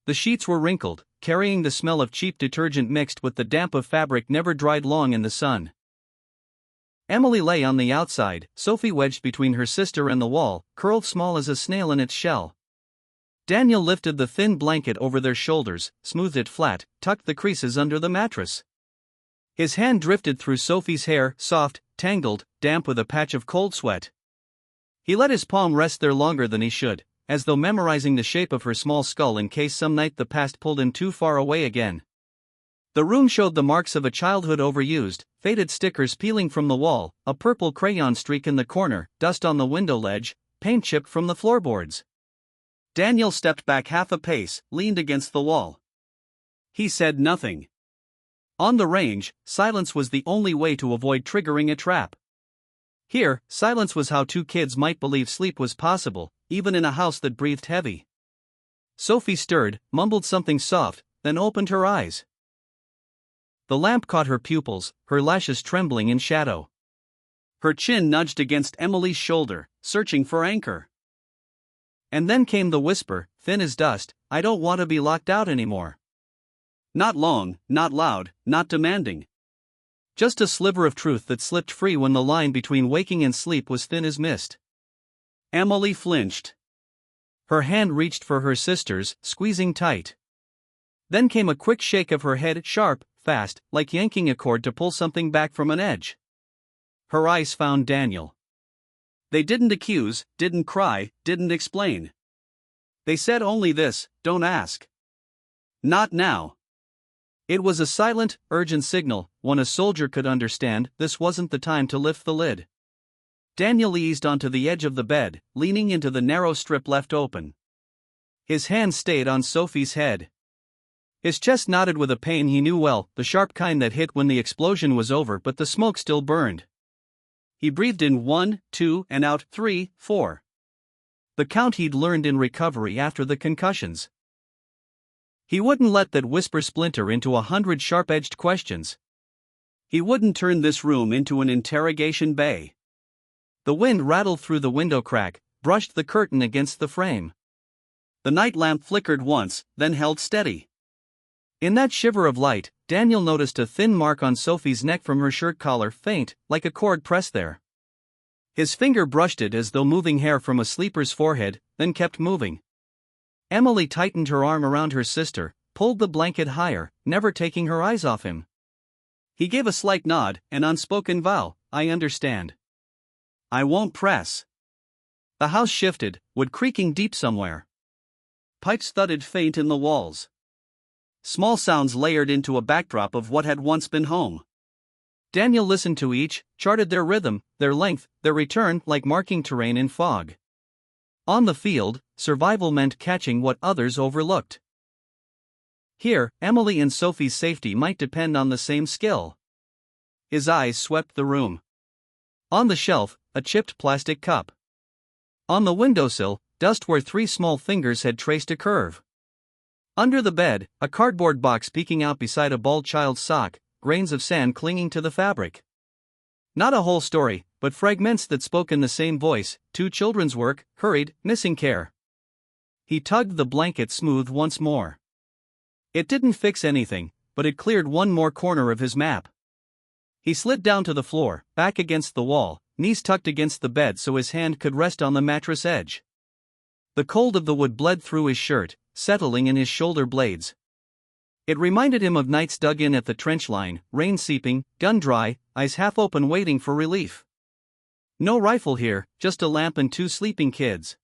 The sheets were wrinkled, carrying the smell of cheap detergent mixed with the damp of fabric never dried long in the sun. Emily lay on the outside, Sophie wedged between her sister and the wall, curled small as a snail in its shell. Daniel lifted the thin blanket over their shoulders, smoothed it flat, tucked the creases under the mattress. His hand drifted through Sophie's hair, soft, tangled, damp with a patch of cold sweat. He let his palm rest there longer than he should, as though memorizing the shape of her small skull in case some night the past pulled him too far away again. The room showed the marks of a childhood overused, faded stickers peeling from the wall, a purple crayon streak in the corner, dust on the window ledge, paint chipped from the floorboards. Daniel stepped back half a pace, leaned against the wall. He said nothing. On the range, silence was the only way to avoid triggering a trap. Here, silence was how two kids might believe sleep was possible, even in a house that breathed heavy. Sophie stirred, mumbled something soft, then opened her eyes. The lamp caught her pupils, her lashes trembling in shadow. Her chin nudged against Emily's shoulder, searching for anchor. And then came the whisper, thin as dust, "I don't want to be locked out anymore." Not long, not loud, not demanding. Just a sliver of truth that slipped free when the line between waking and sleep was thin as mist. Emily flinched. Her hand reached for her sister's, squeezing tight. Then came a quick shake of her head, sharp, fast, like yanking a cord to pull something back from an edge. Her eyes found Daniel. They didn't accuse, didn't cry, didn't explain. They said only this: don't ask. Not now. It was a silent, urgent signal, one a soldier could understand. This wasn't the time to lift the lid. Daniel eased onto the edge of the bed, leaning into the narrow strip left open. His hand stayed on Sophie's head. His chest knotted with a pain he knew well, the sharp kind that hit when the explosion was over but the smoke still burned. He breathed in 1, 2, and out 3, 4. The count he'd learned in recovery after the concussions. He wouldn't let that whisper splinter into 100 sharp-edged questions. He wouldn't turn this room into an interrogation bay. The wind rattled through the window crack, brushed the curtain against the frame. The night lamp flickered once, then held steady. In that shiver of light, Daniel noticed a thin mark on Sophie's neck from her shirt collar, faint, like a cord pressed there. His finger brushed it as though moving hair from a sleeper's forehead, then kept moving. Emily tightened her arm around her sister, pulled the blanket higher, never taking her eyes off him. He gave a slight nod, an unspoken vow: I understand. I won't press. The house shifted, wood creaking deep somewhere. Pipes thudded faint in the walls. Small sounds layered into a backdrop of what had once been home. Daniel listened to each, charted their rhythm, their length, their return, like marking terrain in fog. On the field, survival meant catching what others overlooked. Here, Emily and Sophie's safety might depend on the same skill. His eyes swept the room. On the shelf, a chipped plastic cup. On the windowsill, dust where 3 small fingers had traced a curve. Under the bed, a cardboard box peeking out beside a bald child's sock, grains of sand clinging to the fabric. Not a whole story, but fragments that spoke in the same voice: 2 children's work, hurried, missing care. He tugged the blanket smooth once more. It didn't fix anything, but it cleared one more corner of his map. He slid down to the floor, back against the wall, knees tucked against the bed so his hand could rest on the mattress edge. The cold of the wood bled through his shirt, settling in his shoulder blades. It reminded him of nights dug in at the trench line, rain seeping, gun dry, eyes half open waiting for relief. No rifle here, just a lamp and 2 sleeping kids.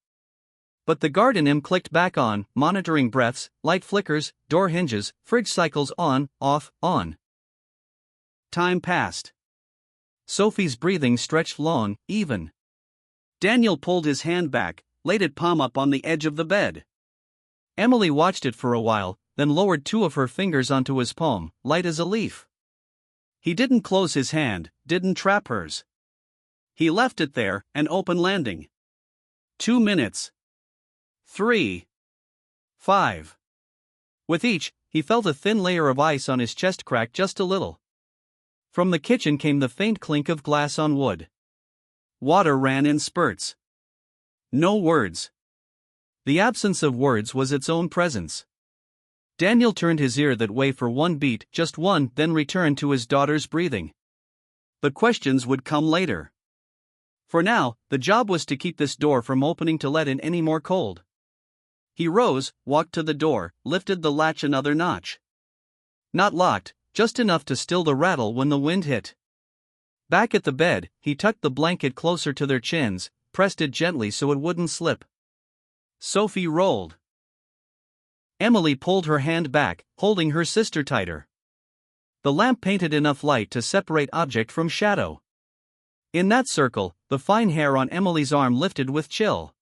But the guard in him clicked back on, monitoring breaths, light flickers, door hinges, fridge cycles on, off, on. Time passed. Sophie's breathing stretched long, even. Daniel pulled his hand back, laid it palm up on the edge of the bed. Emily watched it for a while, then lowered 2 of her fingers onto his palm, light as a leaf. He didn't close his hand, didn't trap hers. He left it there, an open landing. 2 minutes. 3. 5. With each, he felt a thin layer of ice on his chest crack just a little. From the kitchen came the faint clink of glass on wood. Water ran in spurts. No words. The absence of words was its own presence. Daniel turned his ear that way for 1 beat, just one, then returned to his daughter's breathing. The questions would come later. For now, the job was to keep this door from opening to let in any more cold. He rose, walked to the door, lifted the latch another notch. Not locked, just enough to still the rattle when the wind hit. Back at the bed, he tucked the blanket closer to their chins, pressed it gently so it wouldn't slip. Sophie rolled. Emily pulled her hand back, holding her sister tighter. The lamp painted enough light to separate object from shadow. In that circle, the fine hair on Emily's arm lifted with chill.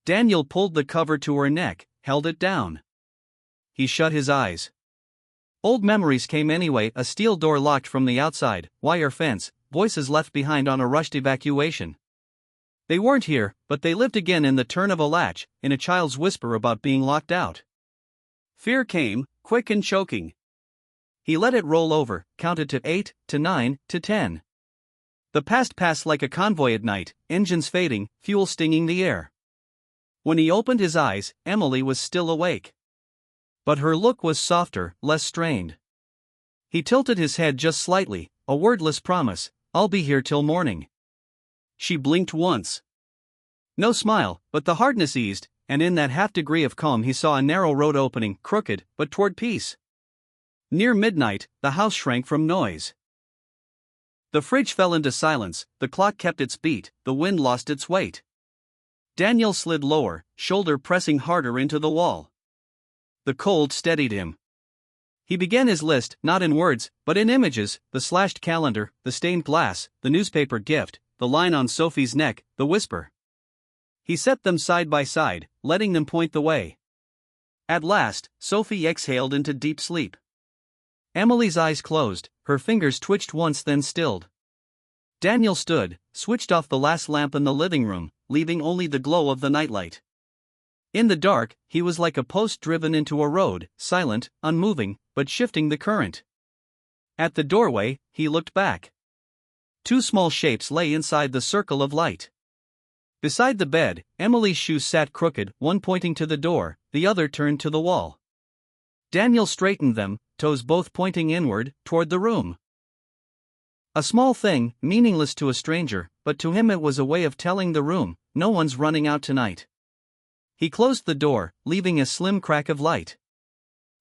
Daniel pulled the cover to her neck, held it down. He shut his eyes. Old memories came anyway: a steel door locked from the outside, wire fence, voices left behind on a rushed evacuation. They weren't here, but they lived again in the turn of a latch, in a child's whisper about being locked out. Fear came, quick and choking. He let it roll over, counted to 8, to 9, to 10. The past passed like a convoy at night, engines fading, fuel stinging the air. When he opened his eyes, Emily was still awake. But her look was softer, less strained. He tilted his head just slightly, a wordless promise, "I'll be here till morning." She blinked once. No smile, but the hardness eased, and in that half-degree of calm he saw a narrow road opening, crooked, but toward peace. Near midnight, the house shrank from noise. The fridge fell into silence, the clock kept its beat, the wind lost its weight. Daniel slid lower, shoulder pressing harder into the wall. The cold steadied him. He began his list, not in words, but in images: the slashed calendar, the stained glass, the newspaper gift, the line on Sophie's neck, the whisper. He set them side by side, letting them point the way. At last, Sophie exhaled into deep sleep. Emily's eyes closed, her fingers twitched once then stilled. Daniel stood, switched off the last lamp in the living room, leaving only the glow of the nightlight. In the dark, he was like a post driven into a road, silent, unmoving, but shifting the current. At the doorway, he looked back. Two small shapes lay inside the circle of light. Beside the bed, Emily's shoes sat crooked, one pointing to the door, the other turned to the wall. Daniel straightened them, toes both pointing inward, toward the room. A small thing, meaningless to a stranger, but to him it was a way of telling the room, "No one's running out tonight." He closed the door, leaving a slim crack of light.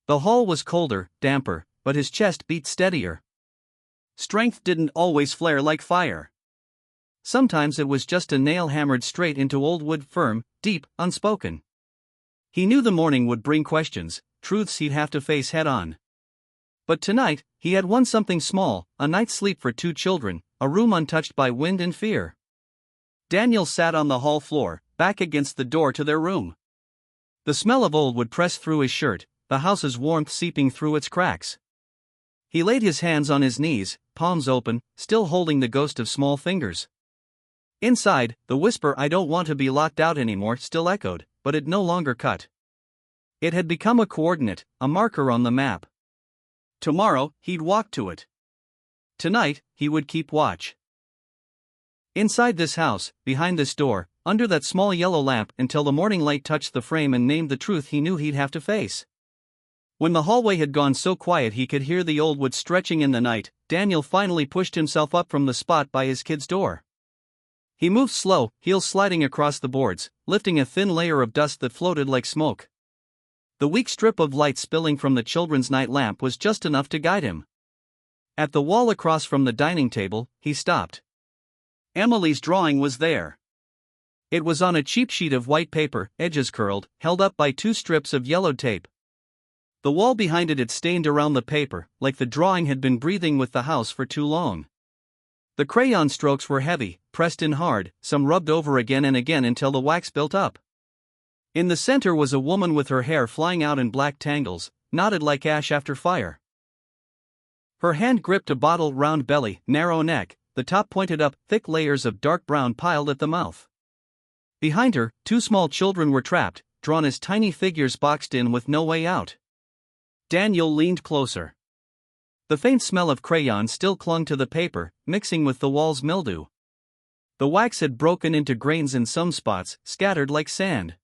The hall was colder, damper, but his chest beat steadier. Strength didn't always flare like fire. Sometimes it was just a nail hammered straight into old wood, firm, deep, unspoken. He knew the morning would bring questions, truths he'd have to face head on. But tonight, he had won something small, a night's sleep for two children, a room untouched by wind and fear. Daniel sat on the hall floor, back against the door to their room. The smell of old wood pressed through his shirt, the house's warmth seeping through its cracks. He laid his hands on his knees, palms open, still holding the ghost of small fingers. Inside, the whisper, "I don't want to be locked out anymore," still echoed, but it no longer cut. It had become a coordinate, a marker on the map. Tomorrow, he'd walk to it. Tonight, he would keep watch. Inside this house, behind this door, under that small yellow lamp, until the morning light touched the frame and named the truth he knew he'd have to face. When the hallway had gone so quiet he could hear the old wood stretching in the night, Daniel finally pushed himself up from the spot by his kid's door. He moved slow, heels sliding across the boards, lifting a thin layer of dust that floated like smoke. The weak strip of light spilling from the children's night lamp was just enough to guide him. At the wall across from the dining table, he stopped. Emily's drawing was there. It was on a cheap sheet of white paper, edges curled, held up by two strips of yellowed tape. The wall behind it had stained around the paper, like the drawing had been breathing with the house for too long. The crayon strokes were heavy, pressed in hard, some rubbed over again and again until the wax built up. In the center was a woman with her hair flying out in black tangles, knotted like ash after fire. Her hand gripped a bottle, round belly, narrow neck, the top pointed up, thick layers of dark brown piled at the mouth. Behind her, two small children were trapped, drawn as tiny figures boxed in with no way out. Daniel leaned closer. The faint smell of crayon still clung to the paper, mixing with the wall's mildew. The wax had broken into grains in some spots, scattered like sand.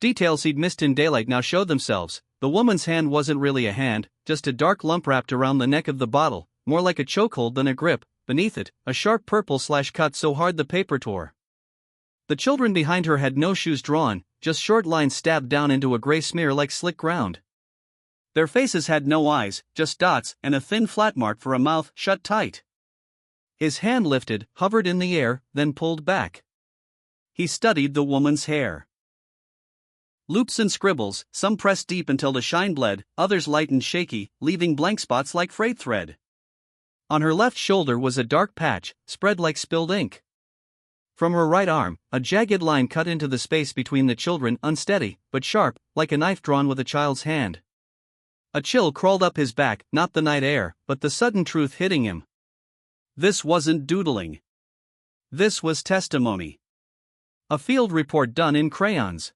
Details he'd missed in daylight now showed themselves. The woman's hand wasn't really a hand, just a dark lump wrapped around the neck of the bottle, more like a chokehold than a grip. Beneath it, a sharp purple slash cut so hard the paper tore. The children behind her had no shoes drawn, just short lines stabbed down into a gray smear like slick ground. Their faces had no eyes, just dots, and a thin flat mark for a mouth shut tight. His hand lifted, hovered in the air, then pulled back. He studied the woman's hair. Loops and scribbles, some pressed deep until the shine bled, others light and shaky, leaving blank spots like frayed thread. On her left shoulder was a dark patch, spread like spilled ink. From her right arm, a jagged line cut into the space between the children, unsteady, but sharp, like a knife drawn with a child's hand. A chill crawled up his back, not the night air, but the sudden truth hitting him. This wasn't doodling. This was testimony. A field report done in crayons.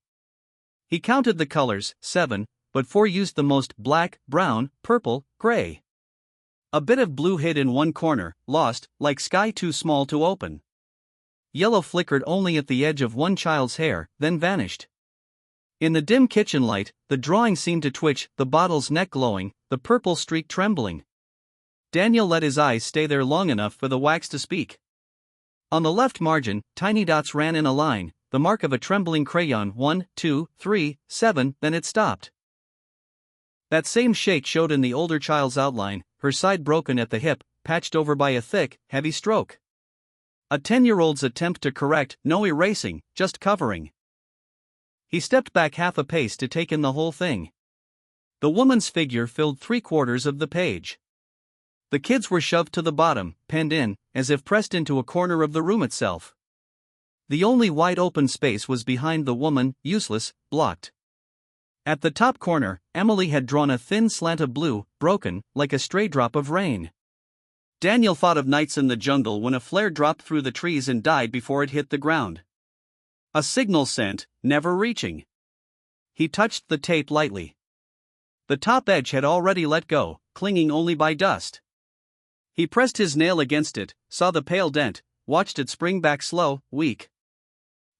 He counted the colors, 7, but 4 used the most: black, brown, purple, gray. A bit of blue hid in one corner, lost, like sky too small to open. Yellow flickered only at the edge of one child's hair, then vanished. In the dim kitchen light, the drawing seemed to twitch, the bottle's neck glowing, the purple streak trembling. Daniel let his eyes stay there long enough for the wax to speak. On the left margin, tiny dots ran in a line, the mark of a trembling crayon. 1, 2, 3, 7, then it stopped. That same shake showed in the older child's outline, her side broken at the hip, patched over by a thick, heavy stroke. A 10-year-old's attempt to correct, no erasing, just covering. He stepped back half a pace to take in the whole thing. The woman's figure filled 3/4 of the page. The kids were shoved to the bottom, penned in, as if pressed into a corner of the room itself. The only wide open space was behind the woman, useless, blocked. At the top corner, Emily had drawn a thin slant of blue, broken, like a stray drop of rain. Daniel thought of nights in the jungle when a flare dropped through the trees and died before it hit the ground. A signal sent, never reaching. He touched the tape lightly. The top edge had already let go, clinging only by dust. He pressed his nail against it, saw the pale dent, watched it spring back slow, weak.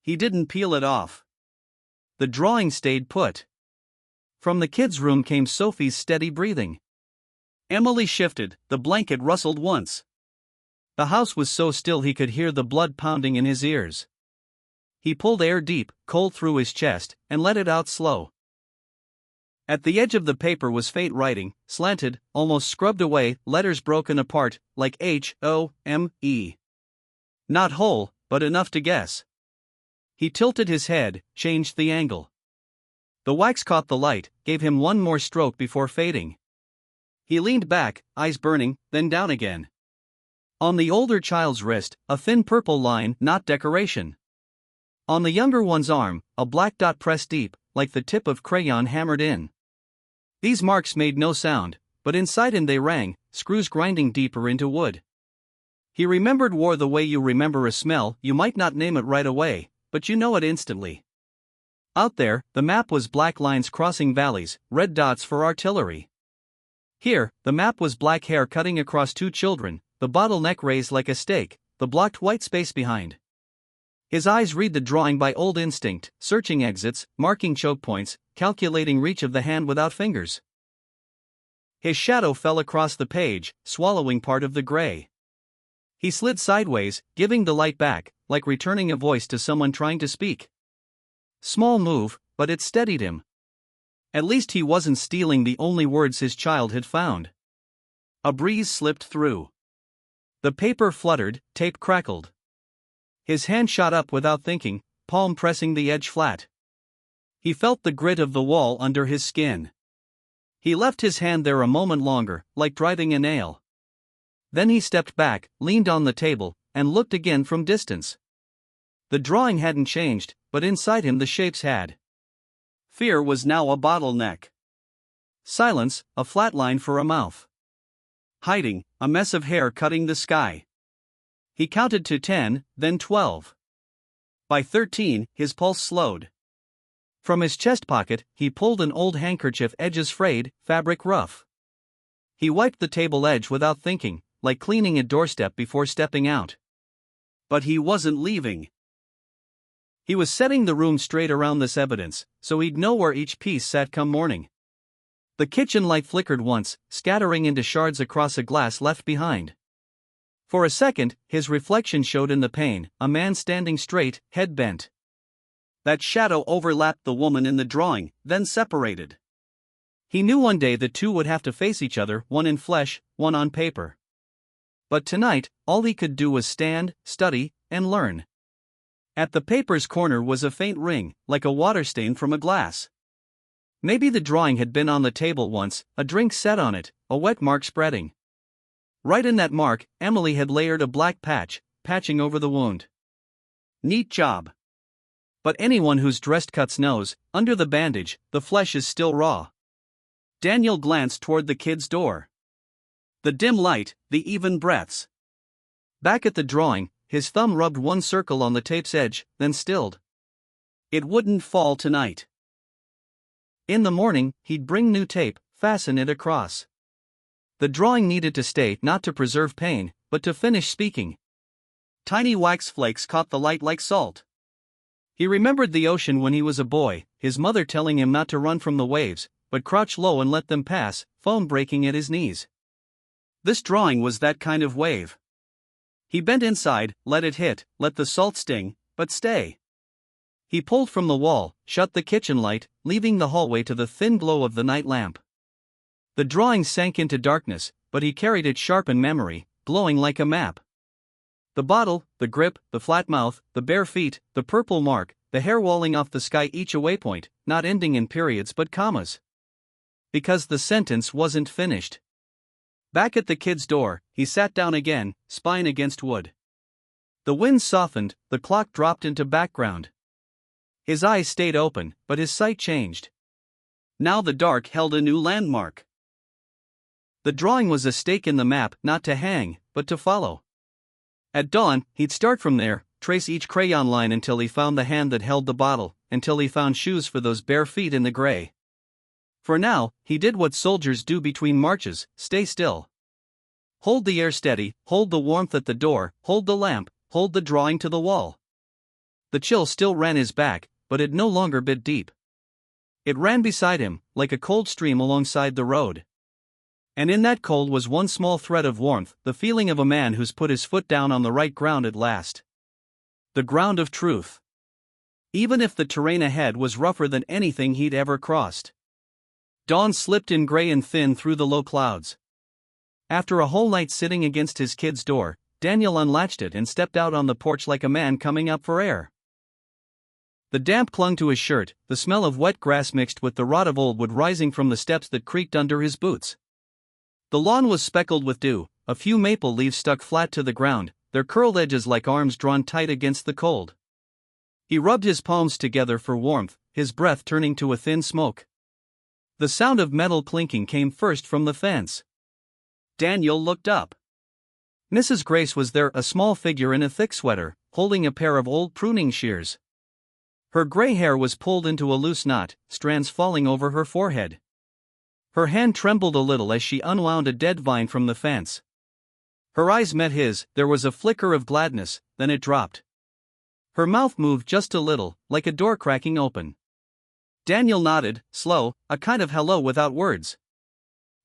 He didn't peel it off. The drawing stayed put. From the kids' room came Sophie's steady breathing. Emily shifted, the blanket rustled once. The house was so still he could hear the blood pounding in his ears. He pulled air deep, cold through his chest, and let it out slow. At the edge of the paper was faint writing, slanted, almost scrubbed away, letters broken apart, like H-O-M-E. Not whole, but enough to guess. He tilted his head, changed the angle. The wax caught the light, gave him one more stroke before fading. He leaned back, eyes burning, then down again. On the older child's wrist, a thin purple line, not decoration. On the younger one's arm, a black dot pressed deep, like the tip of crayon hammered in. These marks made no sound, but inside him they rang, screws grinding deeper into wood. He remembered war the way you remember a smell. You might not name it right away, but you know it instantly. Out there, the map was black lines crossing valleys, red dots for artillery. Here, the map was black hair cutting across two children, the bottleneck raised like a stake, the blocked white space behind. His eyes read the drawing by old instinct, searching exits, marking choke points, calculating reach of the hand without fingers. His shadow fell across the page, swallowing part of the gray. He slid sideways, giving the light back, like returning a voice to someone trying to speak. Small move, but it steadied him. At least he wasn't stealing the only words his child had found. A breeze slipped through. The paper fluttered, tape crackled. His hand shot up without thinking, palm pressing the edge flat. He felt the grit of the wall under his skin. He left his hand there a moment longer, like driving a nail. Then he stepped back, leaned on the table, and looked again from distance. The drawing hadn't changed, but inside him the shapes had. Fear was now a bottleneck. Silence, a flat line for a mouth. Hiding, a mess of hair cutting the sky. He counted to 10, then 12. By 13, his pulse slowed. From his chest pocket, he pulled an old handkerchief, edges frayed, fabric rough. He wiped the table edge without thinking, like cleaning a doorstep before stepping out. But he wasn't leaving. He was setting the room straight around this evidence, so he'd know where each piece sat come morning. The kitchen light flickered once, scattering into shards across a glass left behind. For a second, his reflection showed in the pane, a man standing straight, head bent. That shadow overlapped the woman in the drawing, then separated. He knew one day the two would have to face each other, one in flesh, one on paper. But tonight, all he could do was stand, study, and learn. At the paper's corner was a faint ring, like a water stain from a glass. Maybe the drawing had been on the table once, a drink set on it, a wet mark spreading. Right in that mark, Emily had layered a black patch, patching over the wound. Neat job. But anyone who's dressed cuts knows, under the bandage, the flesh is still raw. Daniel glanced toward the kid's door. The dim light, the even breaths. Back at the drawing, his thumb rubbed one circle on the tape's edge, then stilled. It wouldn't fall tonight. In the morning, he'd bring new tape, fasten it across. The drawing needed to stay, not to preserve pain, but to finish speaking. Tiny wax flakes caught the light like salt. He remembered the ocean when he was a boy, his mother telling him not to run from the waves, but crouch low and let them pass, foam breaking at his knees. This drawing was that kind of wave. He bent inside, let it hit, let the salt sting, but stay. He pulled from the wall, shut the kitchen light, leaving the hallway to the thin glow of the night lamp. The drawing sank into darkness, but he carried it sharp in memory, glowing like a map. The bottle, the grip, the flat mouth, the bare feet, the purple mark, the hair walling off the sky, each a waypoint, not ending in periods but commas. Because the sentence wasn't finished. Back at the kid's door, he sat down again, spine against wood. The wind softened, the clock dropped into background. His eyes stayed open, but his sight changed. Now the dark held a new landmark. The drawing was a stake in the map, not to hang, but to follow. At dawn, he'd start from there, trace each crayon line until he found the hand that held the bottle, until he found shoes for those bare feet in the gray. For now, he did what soldiers do between marches: stay still. Hold the air steady, hold the warmth at the door, hold the lamp, hold the drawing to the wall. The chill still ran his back, but it no longer bit deep. It ran beside him, like a cold stream alongside the road. And in that cold was one small thread of warmth, the feeling of a man who's put his foot down on the right ground at last. The ground of truth. Even if the terrain ahead was rougher than anything he'd ever crossed. Dawn slipped in gray and thin through the low clouds. After a whole night sitting against his kid's door, Daniel unlatched it and stepped out on the porch like a man coming up for air. The damp clung to his shirt, the smell of wet grass mixed with the rot of old wood rising from the steps that creaked under his boots. The lawn was speckled with dew, a few maple leaves stuck flat to the ground, their curled edges like arms drawn tight against the cold. He rubbed his palms together for warmth, his breath turning to a thin smoke. The sound of metal clinking came first from the fence. Daniel looked up. Mrs. Grace was there, a small figure in a thick sweater, holding a pair of old pruning shears. Her gray hair was pulled into a loose knot, strands falling over her forehead. Her hand trembled a little as she unwound a dead vine from the fence. Her eyes met his, there was a flicker of gladness, then it dropped. Her mouth moved just a little, like a door cracking open. Daniel nodded, slow, a kind of hello without words.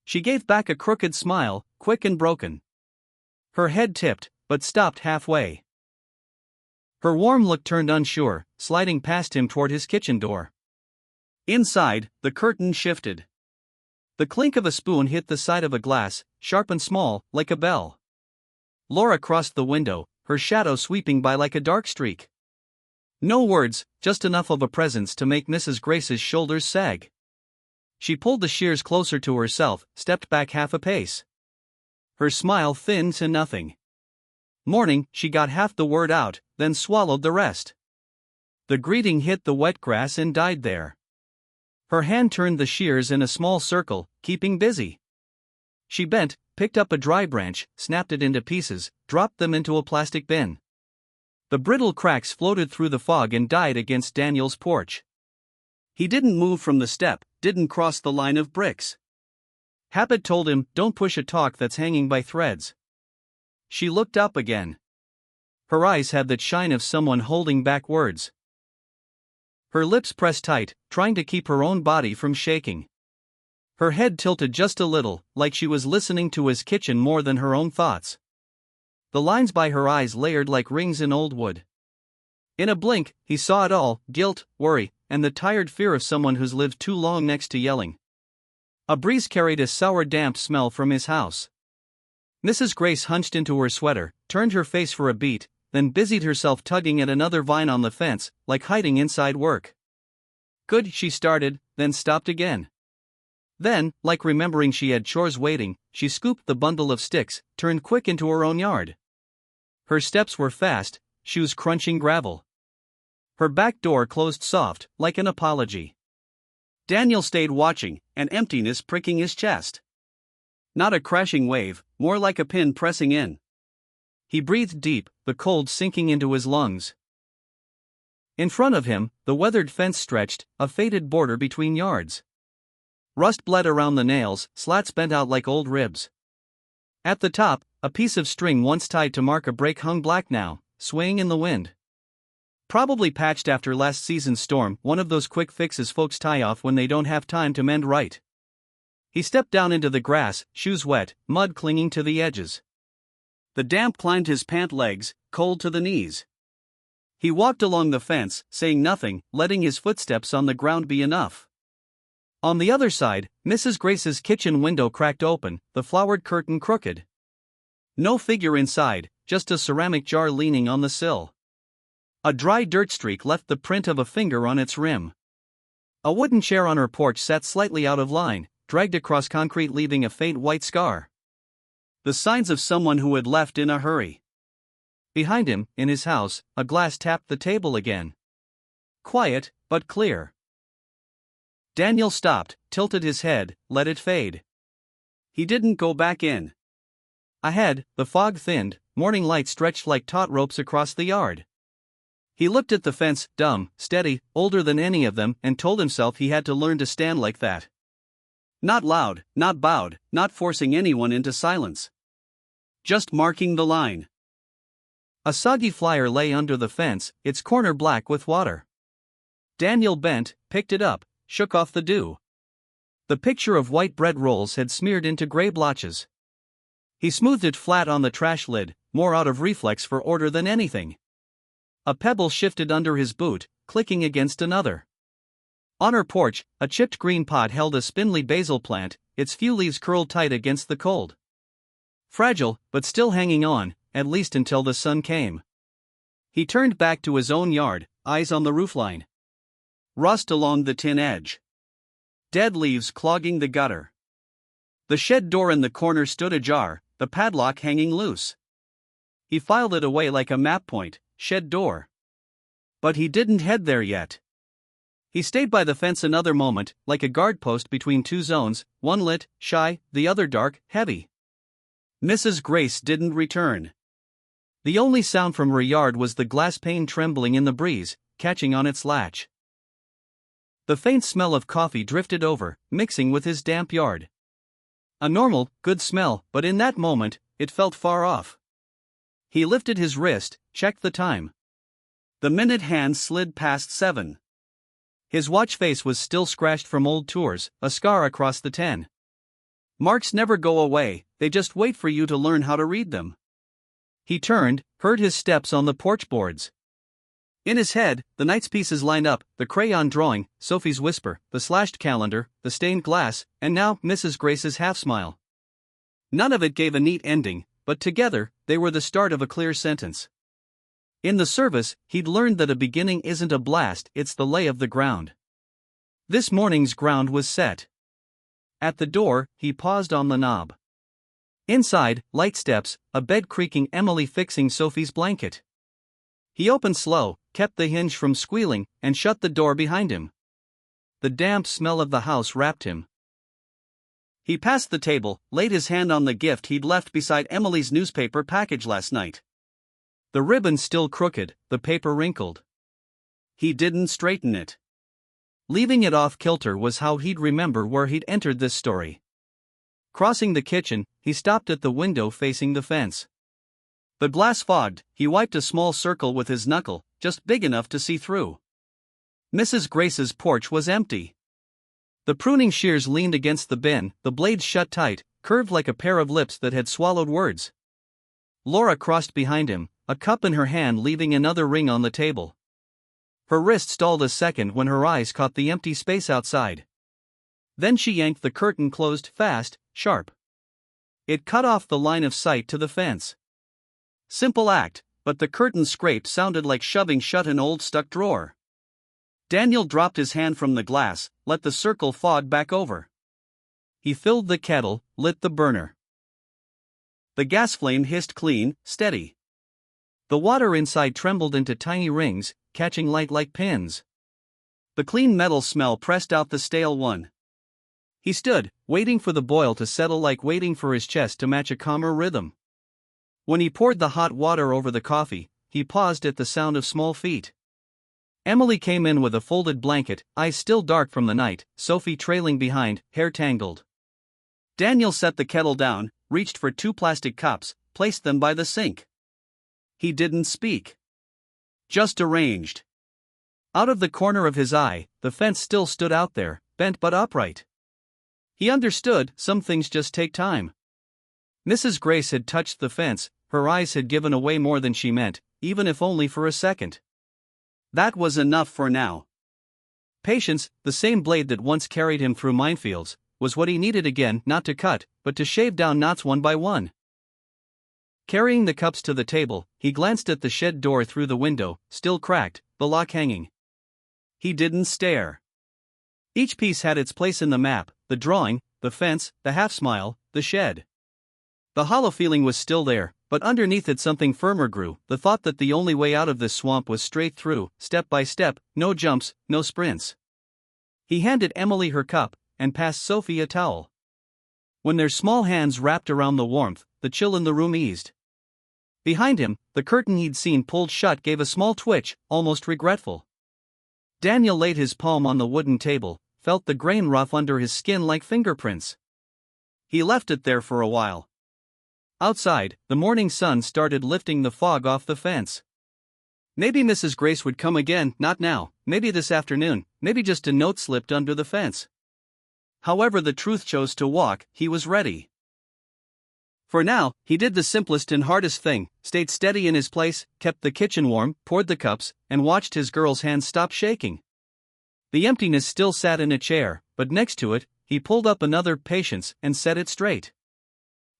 She gave back a crooked smile, quick and broken. Her head tipped, but stopped halfway. Her warm look turned unsure, sliding past him toward his kitchen door. Inside, the curtain shifted. The clink of a spoon hit the side of a glass, sharp and small, like a bell. Laura crossed the window, her shadow sweeping by like a dark streak. No words, just enough of a presence to make Mrs. Grace's shoulders sag. She pulled the shears closer to herself, stepped back half a pace. Her smile thinned to nothing. Morning, she got half the word out, then swallowed the rest. The greeting hit the wet grass and died there. Her hand turned the shears in a small circle, keeping busy. She bent, picked up a dry branch, snapped it into pieces, dropped them into a plastic bin. The brittle cracks floated through the fog and died against Daniel's porch. He didn't move from the step, didn't cross the line of bricks. Habit told him, don't push a talk that's hanging by threads. She looked up again. Her eyes had that shine of someone holding back words. Her lips pressed tight, trying to keep her own body from shaking. Her head tilted just a little, like she was listening to his kitchen more than her own thoughts. The lines by her eyes layered like rings in old wood. In a blink, he saw it all: guilt, worry, and the tired fear of someone who's lived too long next to yelling. A breeze carried a sour damp smell from his house. Mrs. Grace hunched into her sweater, turned her face for a beat, then busied herself tugging at another vine on the fence, like hiding inside work. Good, she started, then stopped again. Then, like remembering she had chores waiting, she scooped the bundle of sticks, turned quick into her own yard. Her steps were fast, shoes crunching gravel. Her back door closed soft, like an apology. Daniel stayed watching, an emptiness pricking his chest. Not a crashing wave, more like a pin pressing in. He breathed deep, the cold sinking into his lungs. In front of him, the weathered fence stretched, a faded border between yards. Rust bled around the nails, slats bent out like old ribs. At the top, a piece of string once tied to mark a break hung black now, swaying in the wind. Probably patched after last season's storm, one of those quick fixes folks tie off when they don't have time to mend right. He stepped down into the grass, shoes wet, mud clinging to the edges. The damp climbed his pant legs, cold to the knees. He walked along the fence, saying nothing, letting his footsteps on the ground be enough. On the other side, Mrs. Grace's kitchen window cracked open, the flowered curtain crooked. No figure inside, just a ceramic jar leaning on the sill. A dry dirt streak left the print of a finger on its rim. A wooden chair on her porch sat slightly out of line, dragged across concrete leaving a faint white scar. The signs of someone who had left in a hurry. Behind him, in his house, a glass tapped the table again. Quiet, but clear. Daniel stopped, tilted his head, let it fade. He didn't go back in. Ahead, the fog thinned, morning light stretched like taut ropes across the yard. He looked at the fence, dumb, steady, older than any of them, and told himself he had to learn to stand like that. Not loud, not bowed, not forcing anyone into silence. Just marking the line. A soggy flyer lay under the fence, its corner black with water. Daniel bent, picked it up, shook off the dew. The picture of white bread rolls had smeared into gray blotches. He smoothed it flat on the trash lid, more out of reflex for order than anything. A pebble shifted under his boot, clicking against another. On her porch, a chipped green pot held a spindly basil plant, its few leaves curled tight against the cold. Fragile, but still hanging on, at least until the sun came. He turned back to his own yard, eyes on the roofline. Rust along the tin edge. Dead leaves clogging the gutter. The shed door in the corner stood ajar, the padlock hanging loose. He filed it away like a map point, shed door. But he didn't head there yet. He stayed by the fence another moment, like a guard post between two zones, one lit, shy, the other dark, heavy. Mrs. Grace didn't return. The only sound from her yard was the glass pane trembling in the breeze, catching on its latch. The faint smell of coffee drifted over, mixing with his damp yard. A normal, good smell, but in that moment, it felt far off. He lifted his wrist, checked the time. The minute hand slid past 7. His watch face was still scratched from old tours, a scar across the 10. Marks never go away, they just wait for you to learn how to read them. He turned, heard his steps on the porch boards. In his head, the night's pieces lined up, the crayon drawing, Sophie's whisper, the slashed calendar, the stained glass, and now Mrs. Grace's half-smile. None of it gave a neat ending, but together, they were the start of a clear sentence. In the service, he'd learned that a beginning isn't a blast, it's the lay of the ground. This morning's ground was set. At the door, he paused on the knob. Inside, light steps, a bed creaking, Emily fixing Sophie's blanket. He opened slow, kept the hinge from squealing, and shut the door behind him. The damp smell of the house wrapped him. He passed the table, laid his hand on the gift he'd left beside Emily's newspaper package last night. The ribbon still crooked, the paper wrinkled. He didn't straighten it. Leaving it off kilter was how he'd remember where he'd entered this story. Crossing the kitchen, he stopped at the window facing the fence. The glass fogged, he wiped a small circle with his knuckle, just big enough to see through. Mrs. Grace's porch was empty. The pruning shears leaned against the bin, the blades shut tight, curved like a pair of lips that had swallowed words. Laura crossed behind him, a cup in her hand leaving another ring on the table. Her wrist stalled a second when her eyes caught the empty space outside. Then she yanked the curtain closed fast, sharp. It cut off the line of sight to the fence. Simple act, but the curtain scrape sounded like shoving shut an old stuck drawer. Daniel dropped his hand from the glass, let the circle fog back over. He filled the kettle, lit the burner. The gas flame hissed clean, steady. The water inside trembled into tiny rings, catching light like pins. The clean metal smell pressed out the stale one. He stood, waiting for the boil to settle, like waiting for his chest to match a calmer rhythm. When he poured the hot water over the coffee, he paused at the sound of small feet. Emily came in with a folded blanket, eyes still dark from the night, Sophie trailing behind, hair tangled. Daniel set the kettle down, reached for 2 plastic cups, placed them by the sink. He didn't speak. Just arranged. Out of the corner of his eye, the fence still stood out there, bent but upright. He understood, some things just take time. Mrs. Grace had touched the fence, her eyes had given away more than she meant, even if only for a second. That was enough for now. Patience, the same blade that once carried him through minefields, was what he needed again, not to cut, but to shave down knots one by one. Carrying the cups to the table, he glanced at the shed door through the window, still cracked, the lock hanging. He didn't stare. Each piece had its place in the map, the drawing, the fence, the half-smile, the shed. The hollow feeling was still there, but underneath it something firmer grew, the thought that the only way out of this swamp was straight through, step by step, no jumps, no sprints. He handed Emily her cup, and passed Sophie a towel. When their small hands wrapped around the warmth, the chill in the room eased. Behind him, the curtain he'd seen pulled shut gave a small twitch, almost regretful. Daniel laid his palm on the wooden table, felt the grain rough under his skin like fingerprints. He left it there for a while. Outside, the morning sun started lifting the fog off the fence. Maybe Mrs. Grace would come again, not now, maybe this afternoon, maybe just a note slipped under the fence. However the truth chose to walk, he was ready. For now, he did the simplest and hardest thing, stayed steady in his place, kept the kitchen warm, poured the cups, and watched his girl's hands stop shaking. The emptiness still sat in a chair, but next to it, he pulled up another Patience and set it straight.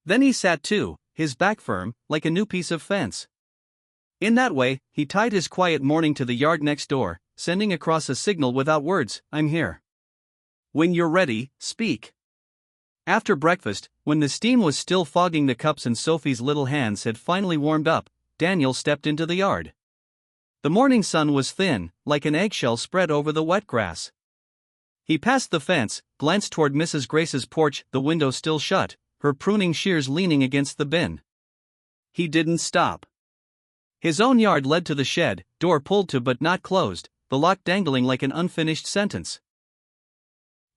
Then he sat too, his back firm, like a new piece of fence. In that way, he tied his quiet morning to the yard next door, sending across a signal without words, "I'm here. When you're ready, speak." After breakfast, when the steam was still fogging the cups and Sophie's little hands had finally warmed up, Daniel stepped into the yard. The morning sun was thin, like an eggshell spread over the wet grass. He passed the fence, glanced toward Mrs. Grace's porch, the window still shut, her pruning shears leaning against the bin. He didn't stop. His own yard led to the shed, door pulled to but not closed, the lock dangling like an unfinished sentence.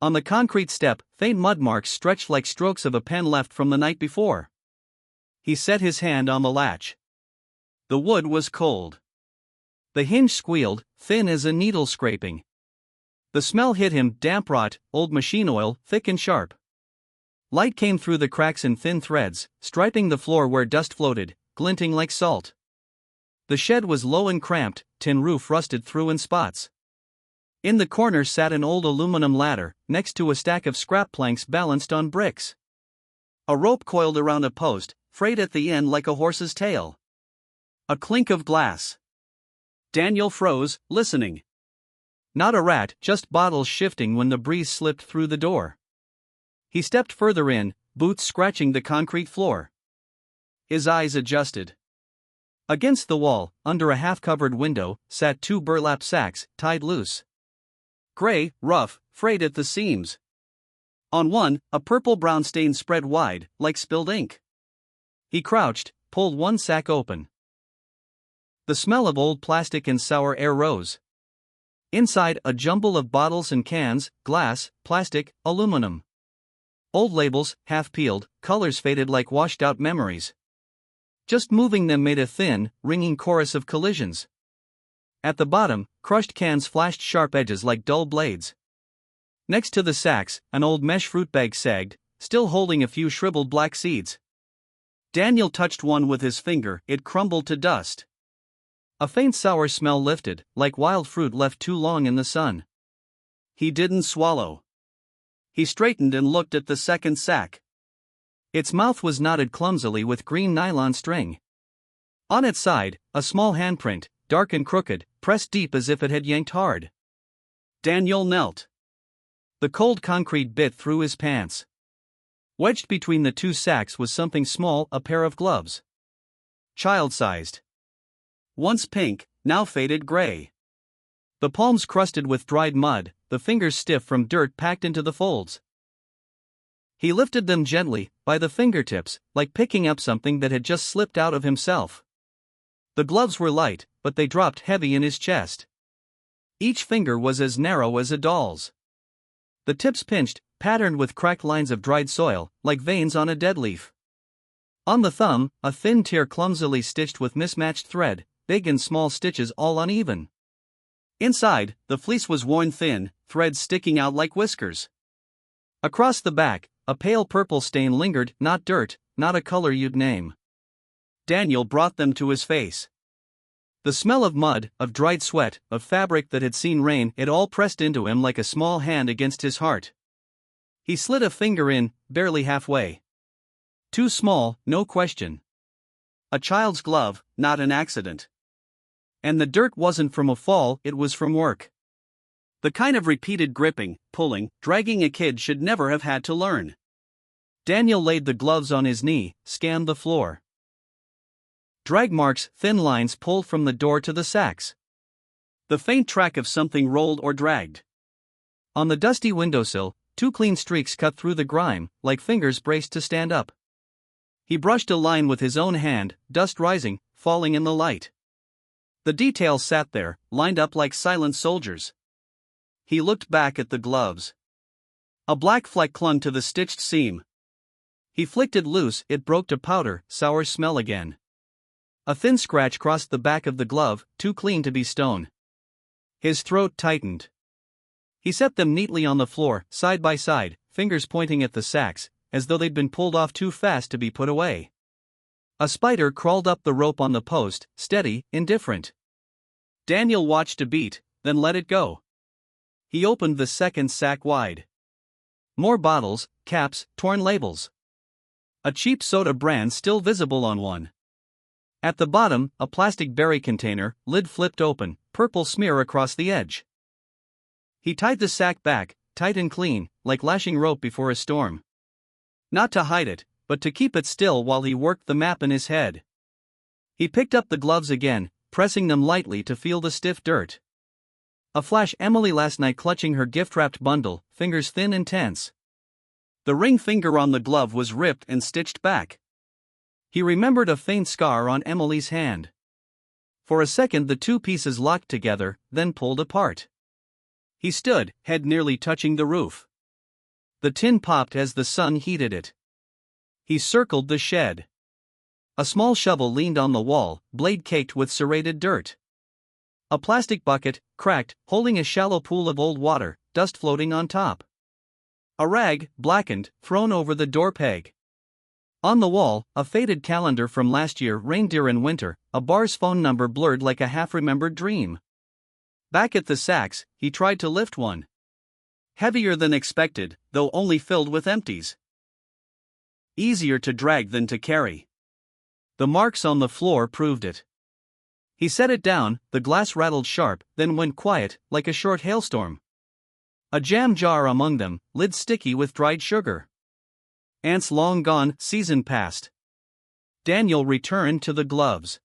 On the concrete step, faint mud marks stretched like strokes of a pen left from the night before. He set his hand on the latch. The wood was cold. The hinge squealed, thin as a needle scraping. The smell hit him, damp rot, old machine oil, thick and sharp. Light came through the cracks in thin threads, striping the floor where dust floated, glinting like salt. The shed was low and cramped, tin roof rusted through in spots. In the corner sat an old aluminum ladder, next to a stack of scrap planks balanced on bricks. A rope coiled around a post, frayed at the end like a horse's tail. A clink of glass. Daniel froze, listening. Not a rat, just bottles shifting when the breeze slipped through the door. He stepped further in, boots scratching the concrete floor. His eyes adjusted. Against the wall, under a half-covered window, sat two burlap sacks, tied loose. Gray, rough, frayed at the seams. On one, a purple-brown stain spread wide, like spilled ink. He crouched, pulled one sack open. The smell of old plastic and sour air rose. Inside, a jumble of bottles and cans, glass, plastic, aluminum. Old labels, half-peeled, colors faded like washed-out memories. Just moving them made a thin, ringing chorus of collisions. At the bottom, crushed cans flashed sharp edges like dull blades. Next to the sacks, an old mesh fruit bag sagged, still holding a few shriveled black seeds. Daniel touched one with his finger, it crumbled to dust. A faint sour smell lifted, like wild fruit left too long in the sun. He didn't swallow. He straightened and looked at the second sack. Its mouth was knotted clumsily with green nylon string. On its side, a small handprint, dark and crooked, pressed deep as if it had yanked hard. Daniel knelt. The cold concrete bit through his pants. Wedged between the two sacks was something small, a pair of gloves. Child-sized. Once pink, now faded gray. The palms crusted with dried mud, the fingers stiff from dirt packed into the folds. He lifted them gently, by the fingertips, like picking up something that had just slipped out of himself. The gloves were light, but they dropped heavy in his chest. Each finger was as narrow as a doll's. The tips pinched, patterned with cracked lines of dried soil, like veins on a dead leaf. On the thumb, a thin tear clumsily stitched with mismatched thread, big and small stitches all uneven. Inside, the fleece was worn thin, threads sticking out like whiskers. Across the back, a pale purple stain lingered, not dirt, not a color you'd name. Daniel brought them to his face. The smell of mud, of dried sweat, of fabric that had seen rain, it all pressed into him like a small hand against his heart. He slid a finger in, barely halfway. Too small, no question. A child's glove, not an accident. And the dirt wasn't from a fall, it was from work. The kind of repeated gripping, pulling, dragging a kid should never have had to learn. Daniel laid the gloves on his knee, scanned the floor. Drag marks, thin lines pulled from the door to the sacks. The faint track of something rolled or dragged. On the dusty windowsill, 2 clean streaks cut through the grime, like fingers braced to stand up. He brushed a line with his own hand, dust rising, falling in the light. The details sat there, lined up like silent soldiers. He looked back at the gloves. A black fleck clung to the stitched seam. He flicked it loose, it broke to powder, sour smell again. A thin scratch crossed the back of the glove, too clean to be stone. His throat tightened. He set them neatly on the floor, side by side, fingers pointing at the sacks, as though they'd been pulled off too fast to be put away. A spider crawled up the rope on the post, steady, indifferent. Daniel watched a beat, then let it go. He opened the second sack wide. More bottles, caps, torn labels. A cheap soda brand still visible on one. At the bottom, a plastic berry container, lid flipped open, purple smear across the edge. He tied the sack back, tight and clean, like lashing rope before a storm. Not to hide it, but to keep it still while he worked the map in his head. He picked up the gloves again, pressing them lightly to feel the stiff dirt. A flash: Emily last night clutching her gift-wrapped bundle, fingers thin and tense. The ring finger on the glove was ripped and stitched back. He remembered a faint scar on Emily's hand. For a second the 2 pieces locked together, then pulled apart. He stood, head nearly touching the roof. The tin popped as the sun heated it. He circled the shed. A small shovel leaned on the wall, blade caked with serrated dirt. A plastic bucket, cracked, holding a shallow pool of old water, dust floating on top. A rag, blackened, thrown over the door peg. On the wall, a faded calendar from last year, reindeer in winter, a bar's phone number blurred like a half-remembered dream. Back at the sacks, he tried to lift one. Heavier than expected, though only filled with empties. Easier to drag than to carry. The marks on the floor proved it. He set it down, the glass rattled sharp, then went quiet, like a short hailstorm. A jam jar among them, lid sticky with dried sugar. Ants long gone, season past. Daniel returned to the gloves.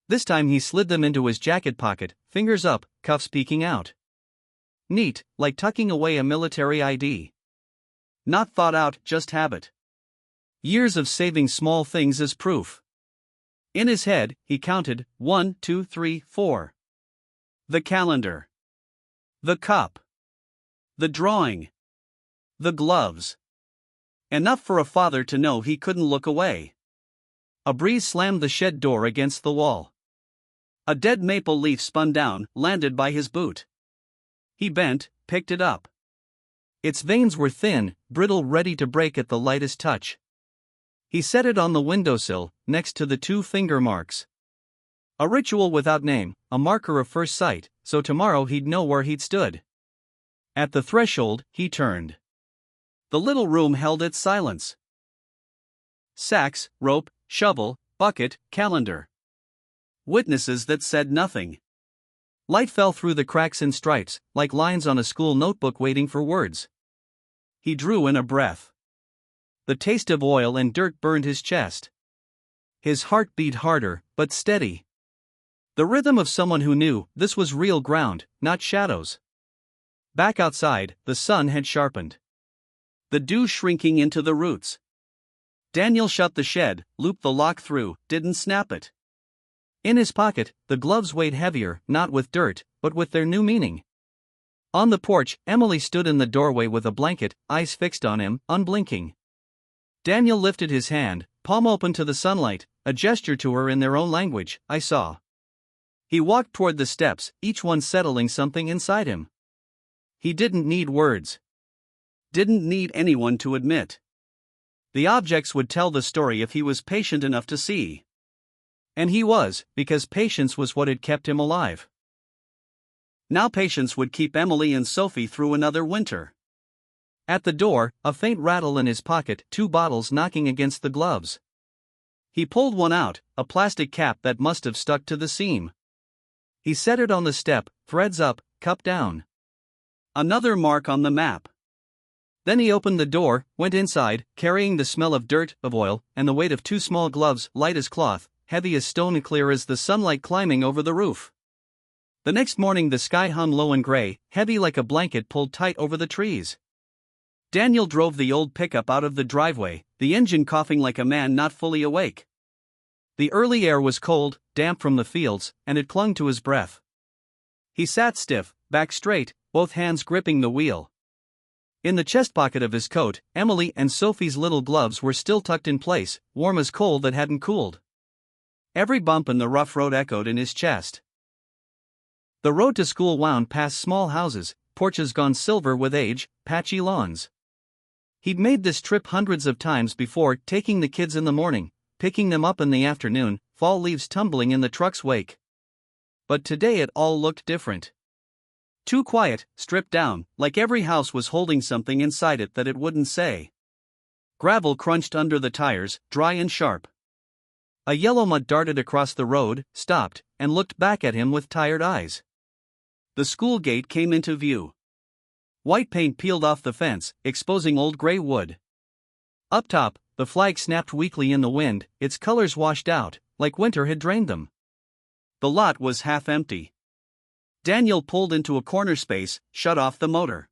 This time he slid them into his jacket pocket, fingers up, cuffs peeking out. Neat, like tucking away a military ID. Not thought out, just habit. Years of saving small things as proof. In his head, he counted 1, 2, 3, 4. The calendar. The cup. The drawing. The gloves. Enough for a father to know he couldn't look away. A breeze slammed the shed door against the wall. A dead maple leaf spun down, landed by his boot. He bent, picked it up. Its veins were thin, brittle, ready to break at the lightest touch. He set it on the windowsill, next to the 2 finger marks. A ritual without name, a marker of first sight, so tomorrow he'd know where he'd stood. At the threshold, he turned. The little room held its silence. Sacks, rope, shovel, bucket, calendar. Witnesses that said nothing. Light fell through the cracks in stripes, like lines on a school notebook waiting for words. He drew in a breath. The taste of oil and dirt burned his chest. His heart beat harder, but steady. The rhythm of someone who knew this was real ground, not shadows. Back outside, the sun had sharpened. The dew shrinking into the roots. Daniel shut the shed, looped the lock through, didn't snap it. In his pocket, the gloves weighed heavier, not with dirt, but with their new meaning. On the porch, Emily stood in the doorway with a blanket, eyes fixed on him, unblinking. Daniel lifted his hand, palm open to the sunlight, a gesture to her in their own language, "I saw." He walked toward the steps, each one settling something inside him. He didn't need words. Didn't need anyone to admit. The objects would tell the story if he was patient enough to see. And he was, because patience was what had kept him alive. Now patience would keep Emily and Sophie through another winter. At the door, a faint rattle in his pocket, 2 bottles knocking against the gloves. He pulled one out, a plastic cap that must have stuck to the seam. He set it on the step, threads up, cup down. Another mark on the map. Then he opened the door, went inside, carrying the smell of dirt, of oil, and the weight of 2 small gloves, light as cloth, heavy as stone and clear as the sunlight climbing over the roof. The next morning the sky hung low and gray, heavy like a blanket pulled tight over the trees. Daniel drove the old pickup out of the driveway, the engine coughing like a man not fully awake. The early air was cold, damp from the fields, and it clung to his breath. He sat stiff, back straight, both hands gripping the wheel. In the chest pocket of his coat, Emily and Sophie's little gloves were still tucked in place, warm as coal that hadn't cooled. Every bump in the rough road echoed in his chest. The road to school wound past small houses, porches gone silver with age, patchy lawns. He'd made this trip hundreds of times before, taking the kids in the morning, picking them up in the afternoon, fall leaves tumbling in the truck's wake. But today it all looked different. Too quiet, stripped down, like every house was holding something inside it that it wouldn't say. Gravel crunched under the tires, dry and sharp. A yellow mutt darted across the road, stopped, and looked back at him with tired eyes. The school gate came into view. White paint peeled off the fence, exposing old gray wood. Up top, the flag snapped weakly in the wind, its colors washed out, like winter had drained them. The lot was half empty. Daniel pulled into a corner space, shut off the motor.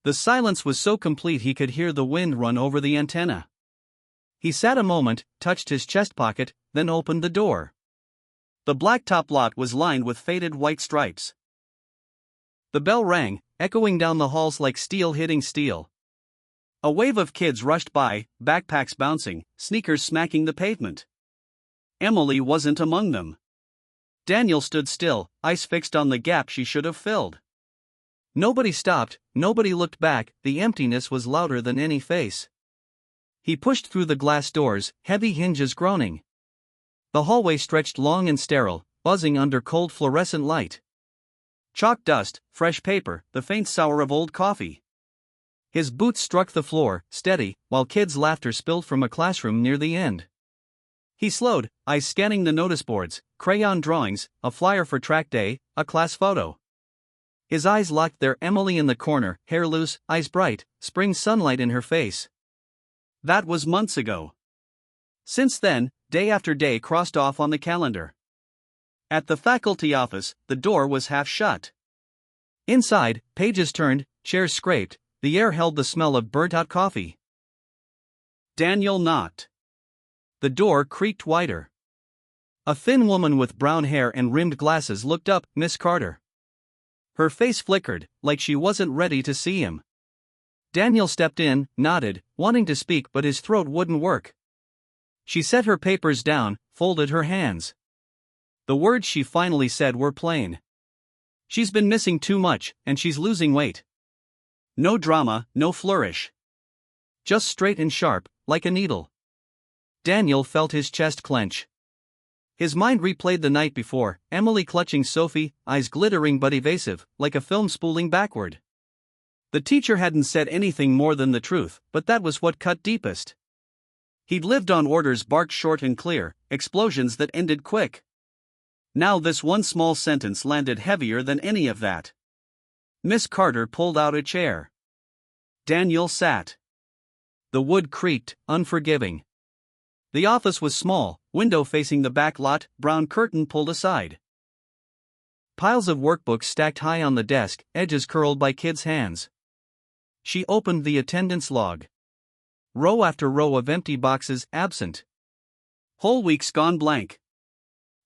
The silence was so complete he could hear the wind run over the antenna. He sat a moment, touched his chest pocket, then opened the door. The blacktop lot was lined with faded white stripes. The bell rang, echoing down the halls like steel hitting steel. A wave of kids rushed by, backpacks bouncing, sneakers smacking the pavement. Emily wasn't among them. Daniel stood still, eyes fixed on the gap she should have filled. Nobody stopped, nobody looked back, the emptiness was louder than any face. He pushed through the glass doors, heavy hinges groaning. The hallway stretched long and sterile, buzzing under cold fluorescent light. Chalk dust, fresh paper, the faint sour of old coffee. His boots struck the floor, steady, while kids' laughter spilled from a classroom near the end. He slowed, eyes scanning the notice boards, crayon drawings, a flyer for track day, a class photo. His eyes locked there, Emily in the corner, hair loose, eyes bright, spring sunlight in her face. That was months ago. Since then, day after day crossed off on the calendar. At the faculty office, the door was half shut. Inside, pages turned, chairs scraped, the air held the smell of burnt-out coffee. Daniel knocked. The door creaked wider. A thin woman with brown hair and rimmed glasses looked up, Miss Carter. Her face flickered, like she wasn't ready to see him. Daniel stepped in, nodded, wanting to speak but his throat wouldn't work. She set her papers down, folded her hands. The words she finally said were plain. She's been missing too much, and she's losing weight. No drama, no flourish. Just straight and sharp, like a needle. Daniel felt his chest clench. His mind replayed the night before, Emily clutching Sophie, eyes glittering but evasive, like a film spooling backward. The teacher hadn't said anything more than the truth, but that was what cut deepest. He'd lived on orders barked short and clear, explosions that ended quick. Now this one small sentence landed heavier than any of that. Miss Carter pulled out a chair. Daniel sat. The wood creaked, unforgiving. The office was small, window facing the back lot, brown curtain pulled aside. Piles of workbooks stacked high on the desk, edges curled by kids' hands. She opened the attendance log. Row after row of empty boxes, absent. Whole weeks gone blank.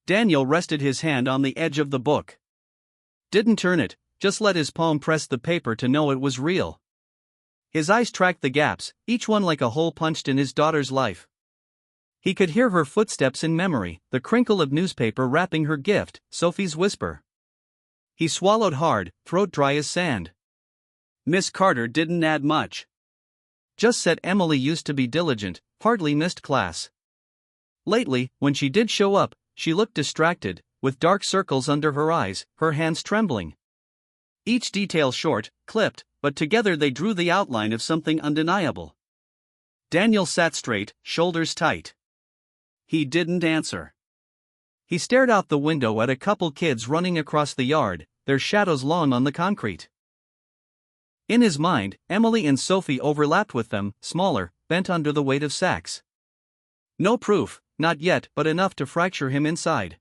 Daniel rested his hand on the edge of the book. Didn't turn it, just let his palm press the paper to know it was real. His eyes tracked the gaps, each one like a hole punched in his daughter's life. He could hear her footsteps in memory, the crinkle of newspaper wrapping her gift, Sophie's whisper. He swallowed hard, throat dry as sand. Miss Carter didn't add much. Just said Emily used to be diligent, hardly missed class. Lately, when she did show up, she looked distracted, with dark circles under her eyes, her hands trembling. Each detail short, clipped, but together they drew the outline of something undeniable. Daniel sat straight, shoulders tight. He didn't answer. He stared out the window at a couple kids running across the yard, their shadows long on the concrete. In his mind, Emily and Sophie overlapped with them, smaller, bent under the weight of sacks. No proof, not yet, but enough to fracture him inside.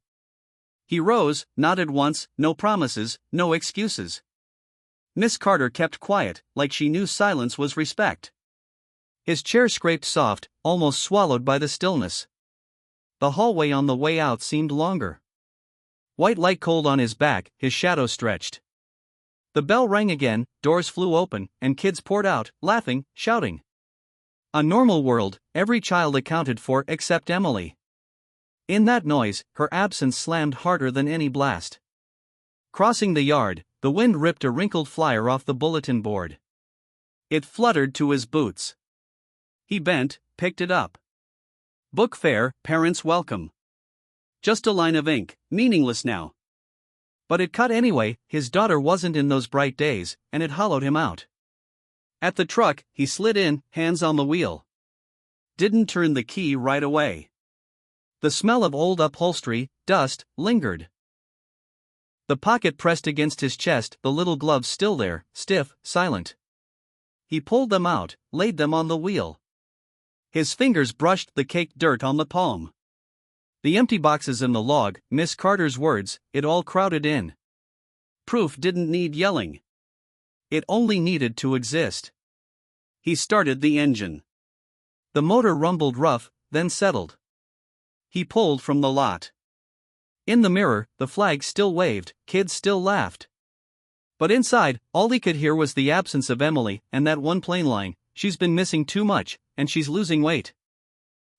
He rose, nodded once, no promises, no excuses. Miss Carter kept quiet, like she knew silence was respect. His chair scraped soft, almost swallowed by the stillness. The hallway on the way out seemed longer. White light cold on his back, his shadow stretched. The bell rang again, doors flew open, and kids poured out, laughing, shouting. A normal world, every child accounted for except Emily. In that noise, her absence slammed harder than any blast. Crossing the yard, the wind ripped a wrinkled flyer off the bulletin board. It fluttered to his boots. He bent, picked it up. Book fair, parents welcome. Just a line of ink, meaningless now. But it cut anyway, his daughter wasn't in those bright days, and it hollowed him out. At the truck, he slid in, hands on the wheel. Didn't turn the key right away. The smell of old upholstery, dust, lingered. The pocket pressed against his chest, the little gloves still there, stiff, silent. He pulled them out, laid them on the wheel. His fingers brushed the caked dirt on the palm. The empty boxes in the log, Miss Carter's words, it all crowded in. Proof didn't need yelling. It only needed to exist. He started the engine. The motor rumbled rough, then settled. He pulled from the lot. In the mirror, the flag still waved, kids still laughed. But inside, all he could hear was the absence of Emily and that one plain line, she's been missing too much, and she's losing weight.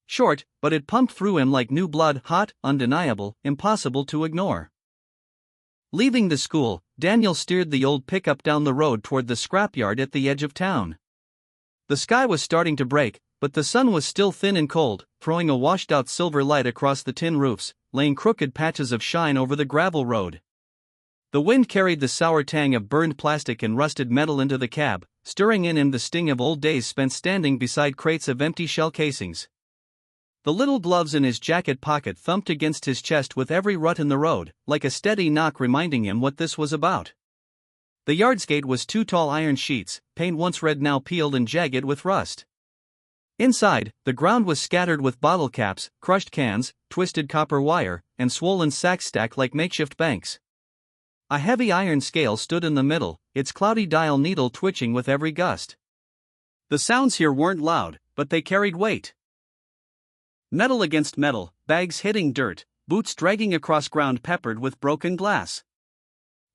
Short, but it pumped through him like new blood, hot, undeniable, impossible to ignore. Leaving the school, Daniel steered the old pickup down the road toward the scrapyard at the edge of town. The sky was starting to break, but the sun was still thin and cold, throwing a washed-out silver light across the tin roofs, laying crooked patches of shine over the gravel road. The wind carried the sour tang of burned plastic and rusted metal into the cab, stirring in him the sting of old days spent standing beside crates of empty shell casings. The little gloves in his jacket pocket thumped against his chest with every rut in the road, like a steady knock reminding him what this was about. The yardskate was 2 tall iron sheets, paint once red now peeled and jagged with rust. Inside, the ground was scattered with bottle caps, crushed cans, twisted copper wire, and swollen sacks stacked like makeshift banks. A heavy iron scale stood in the middle, its cloudy dial needle twitching with every gust. The sounds here weren't loud, but they carried weight. Metal against metal, bags hitting dirt, boots dragging across ground peppered with broken glass.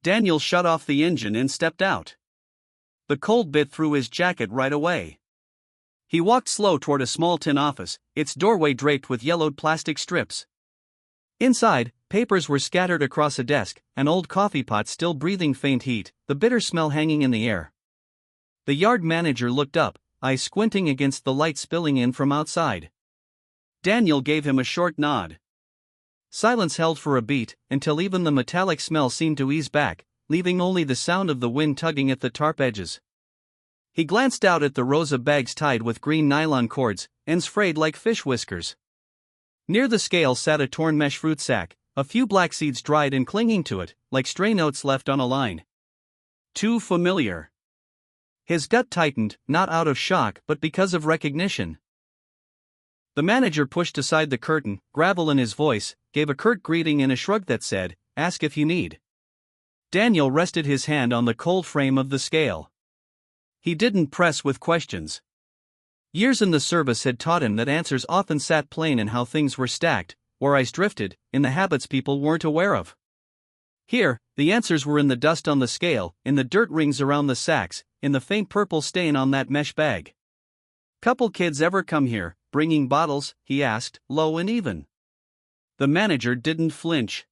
Daniel shut off the engine and stepped out. The cold bit through his jacket right away. He walked slow toward a small tin office, its doorway draped with yellowed plastic strips. Inside, papers were scattered across a desk, an old coffee pot still breathing faint heat, the bitter smell hanging in the air. The yard manager looked up, eyes squinting against the light spilling in from outside. Daniel gave him a short nod. Silence held for a beat, until even the metallic smell seemed to ease back, leaving only the sound of the wind tugging at the tarp edges. He glanced out at the rows of bags tied with green nylon cords, ends frayed like fish whiskers. Near the scale sat a torn mesh fruit sack, a few black seeds dried and clinging to it, like stray notes left on a line. Too familiar. His gut tightened, not out of shock but because of recognition. The manager pushed aside the curtain, gravel in his voice, gave a curt greeting and a shrug that said, "Ask if you need." Daniel rested his hand on the cold frame of the scale. He didn't press with questions. Years in the service had taught him that answers often sat plain in how things were stacked, where eyes drifted, in the habits people weren't aware of. Here, the answers were in the dust on the scale, in the dirt rings around the sacks, in the faint purple stain on that mesh bag. "Couple kids ever come here?" bringing bottles?" he asked, low and even. The manager didn't flinch.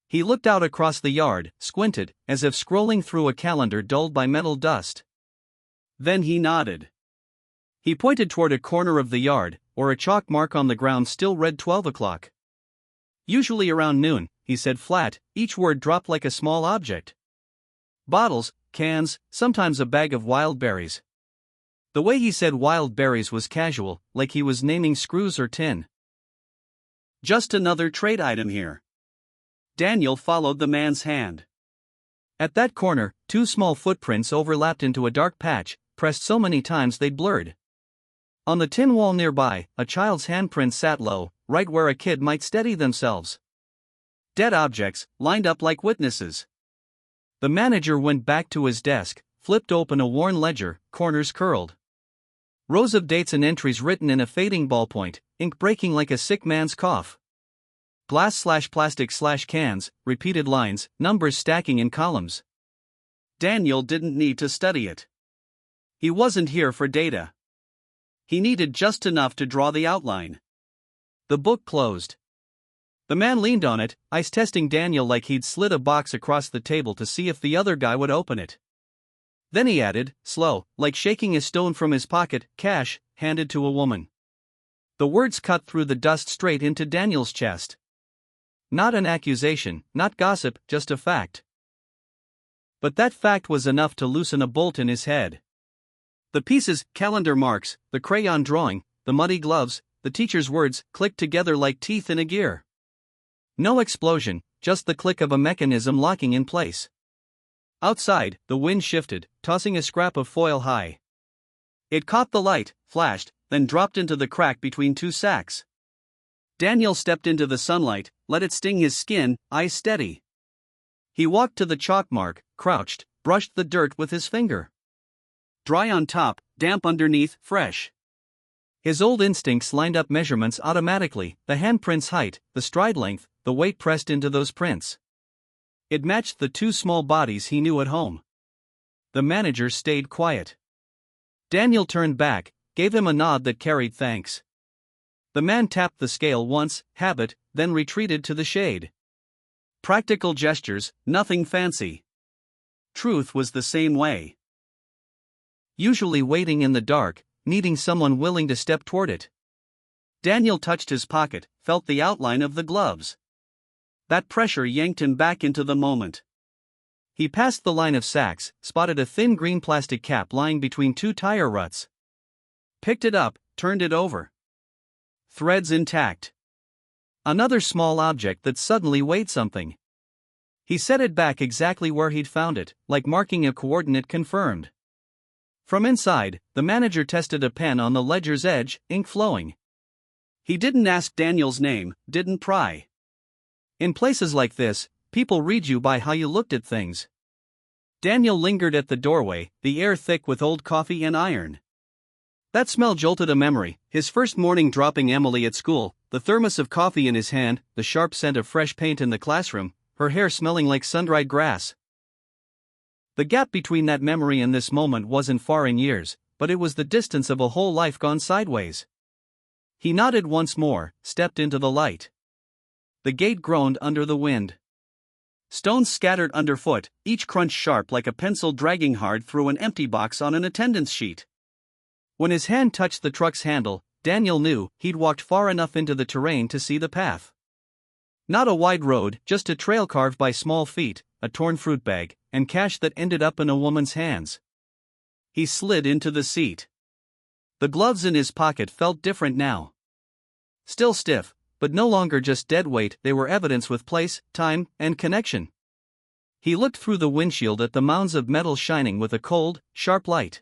He looked out across the yard, squinted, as if scrolling through a calendar dulled by metal dust. Then he nodded. He pointed toward a corner of the yard, where a chalk mark on the ground still read 12 o'clock. "Usually around noon," he said flat, each word dropped like a small object. "Bottles, cans, sometimes a bag of wild berries." The way he said wild berries was casual, like he was naming screws or tin. "Just another trade item here." Daniel followed the man's hand. At that corner, two small footprints overlapped into a dark patch, pressed so many times they'd blurred. On the tin wall nearby, a child's handprint sat low, right where a kid might steady themselves. Dead objects, lined up like witnesses. The manager went back to his desk, flipped open a worn ledger, corners curled. Rows of dates and entries written in a fading ballpoint, ink breaking like a sick man's cough. Glass/plastic/cans, repeated lines, numbers stacking in columns. Daniel didn't need to study it. He wasn't here for data. He needed just enough to draw the outline. The book closed. The man leaned on it, eyes testing Daniel like he'd slid a box across the table to see if the other guy would open it. Then he added, slow, like shaking a stone from his pocket, "Cash, handed to a woman." The words cut through the dust straight into Daniel's chest. Not an accusation, not gossip, just a fact. But that fact was enough to loosen a bolt in his head. The pieces, calendar marks, the crayon drawing, the muddy gloves, the teacher's words, clicked together like teeth in a gear. No explosion, just the click of a mechanism locking in place. Outside, the wind shifted, tossing a scrap of foil high. It caught the light, flashed, then dropped into the crack between two sacks. Daniel stepped into the sunlight, let it sting his skin, eyes steady. He walked to the chalk mark, crouched, brushed the dirt with his finger. Dry on top, damp underneath, fresh. His old instincts lined up measurements automatically, the handprint's height, the stride length, the weight pressed into those prints. It matched the two small bodies he knew at home. The manager stayed quiet. Daniel turned back, gave him a nod that carried thanks. The man tapped the scale once, habit, then retreated to the shade. Practical gestures, nothing fancy. Truth was the same way. Usually waiting in the dark, needing someone willing to step toward it. Daniel touched his pocket, felt the outline of the gloves. That pressure yanked him back into the moment. He passed the line of sacks, spotted a thin green plastic cap lying between two tire ruts. Picked it up, turned it over. Threads intact. Another small object that suddenly weighed something. He set it back exactly where he'd found it, like marking a coordinate confirmed. From inside, the manager tested a pen on the ledger's edge, ink flowing. He didn't ask Daniel's name, didn't pry. In places like this, people read you by how you looked at things. Daniel lingered at the doorway, the air thick with old coffee and iron. That smell jolted a memory, his first morning dropping Emily at school, the thermos of coffee in his hand, the sharp scent of fresh paint in the classroom, her hair smelling like sun-dried grass. The gap between that memory and this moment wasn't far in years, but it was the distance of a whole life gone sideways. He nodded once more, stepped into the light. The gate groaned under the wind. Stones scattered underfoot, each crunch sharp like a pencil dragging hard through an empty box on an attendance sheet. When his hand touched the truck's handle, Daniel knew he'd walked far enough into the terrain to see the path. Not a wide road, just a trail carved by small feet, a torn fruit bag, and cash that ended up in a woman's hands. He slid into the seat. The gloves in his pocket felt different now. Still stiff, but no longer just dead weight, they were evidence with place, time, and connection. He looked through the windshield at the mounds of metal shining with a cold, sharp light.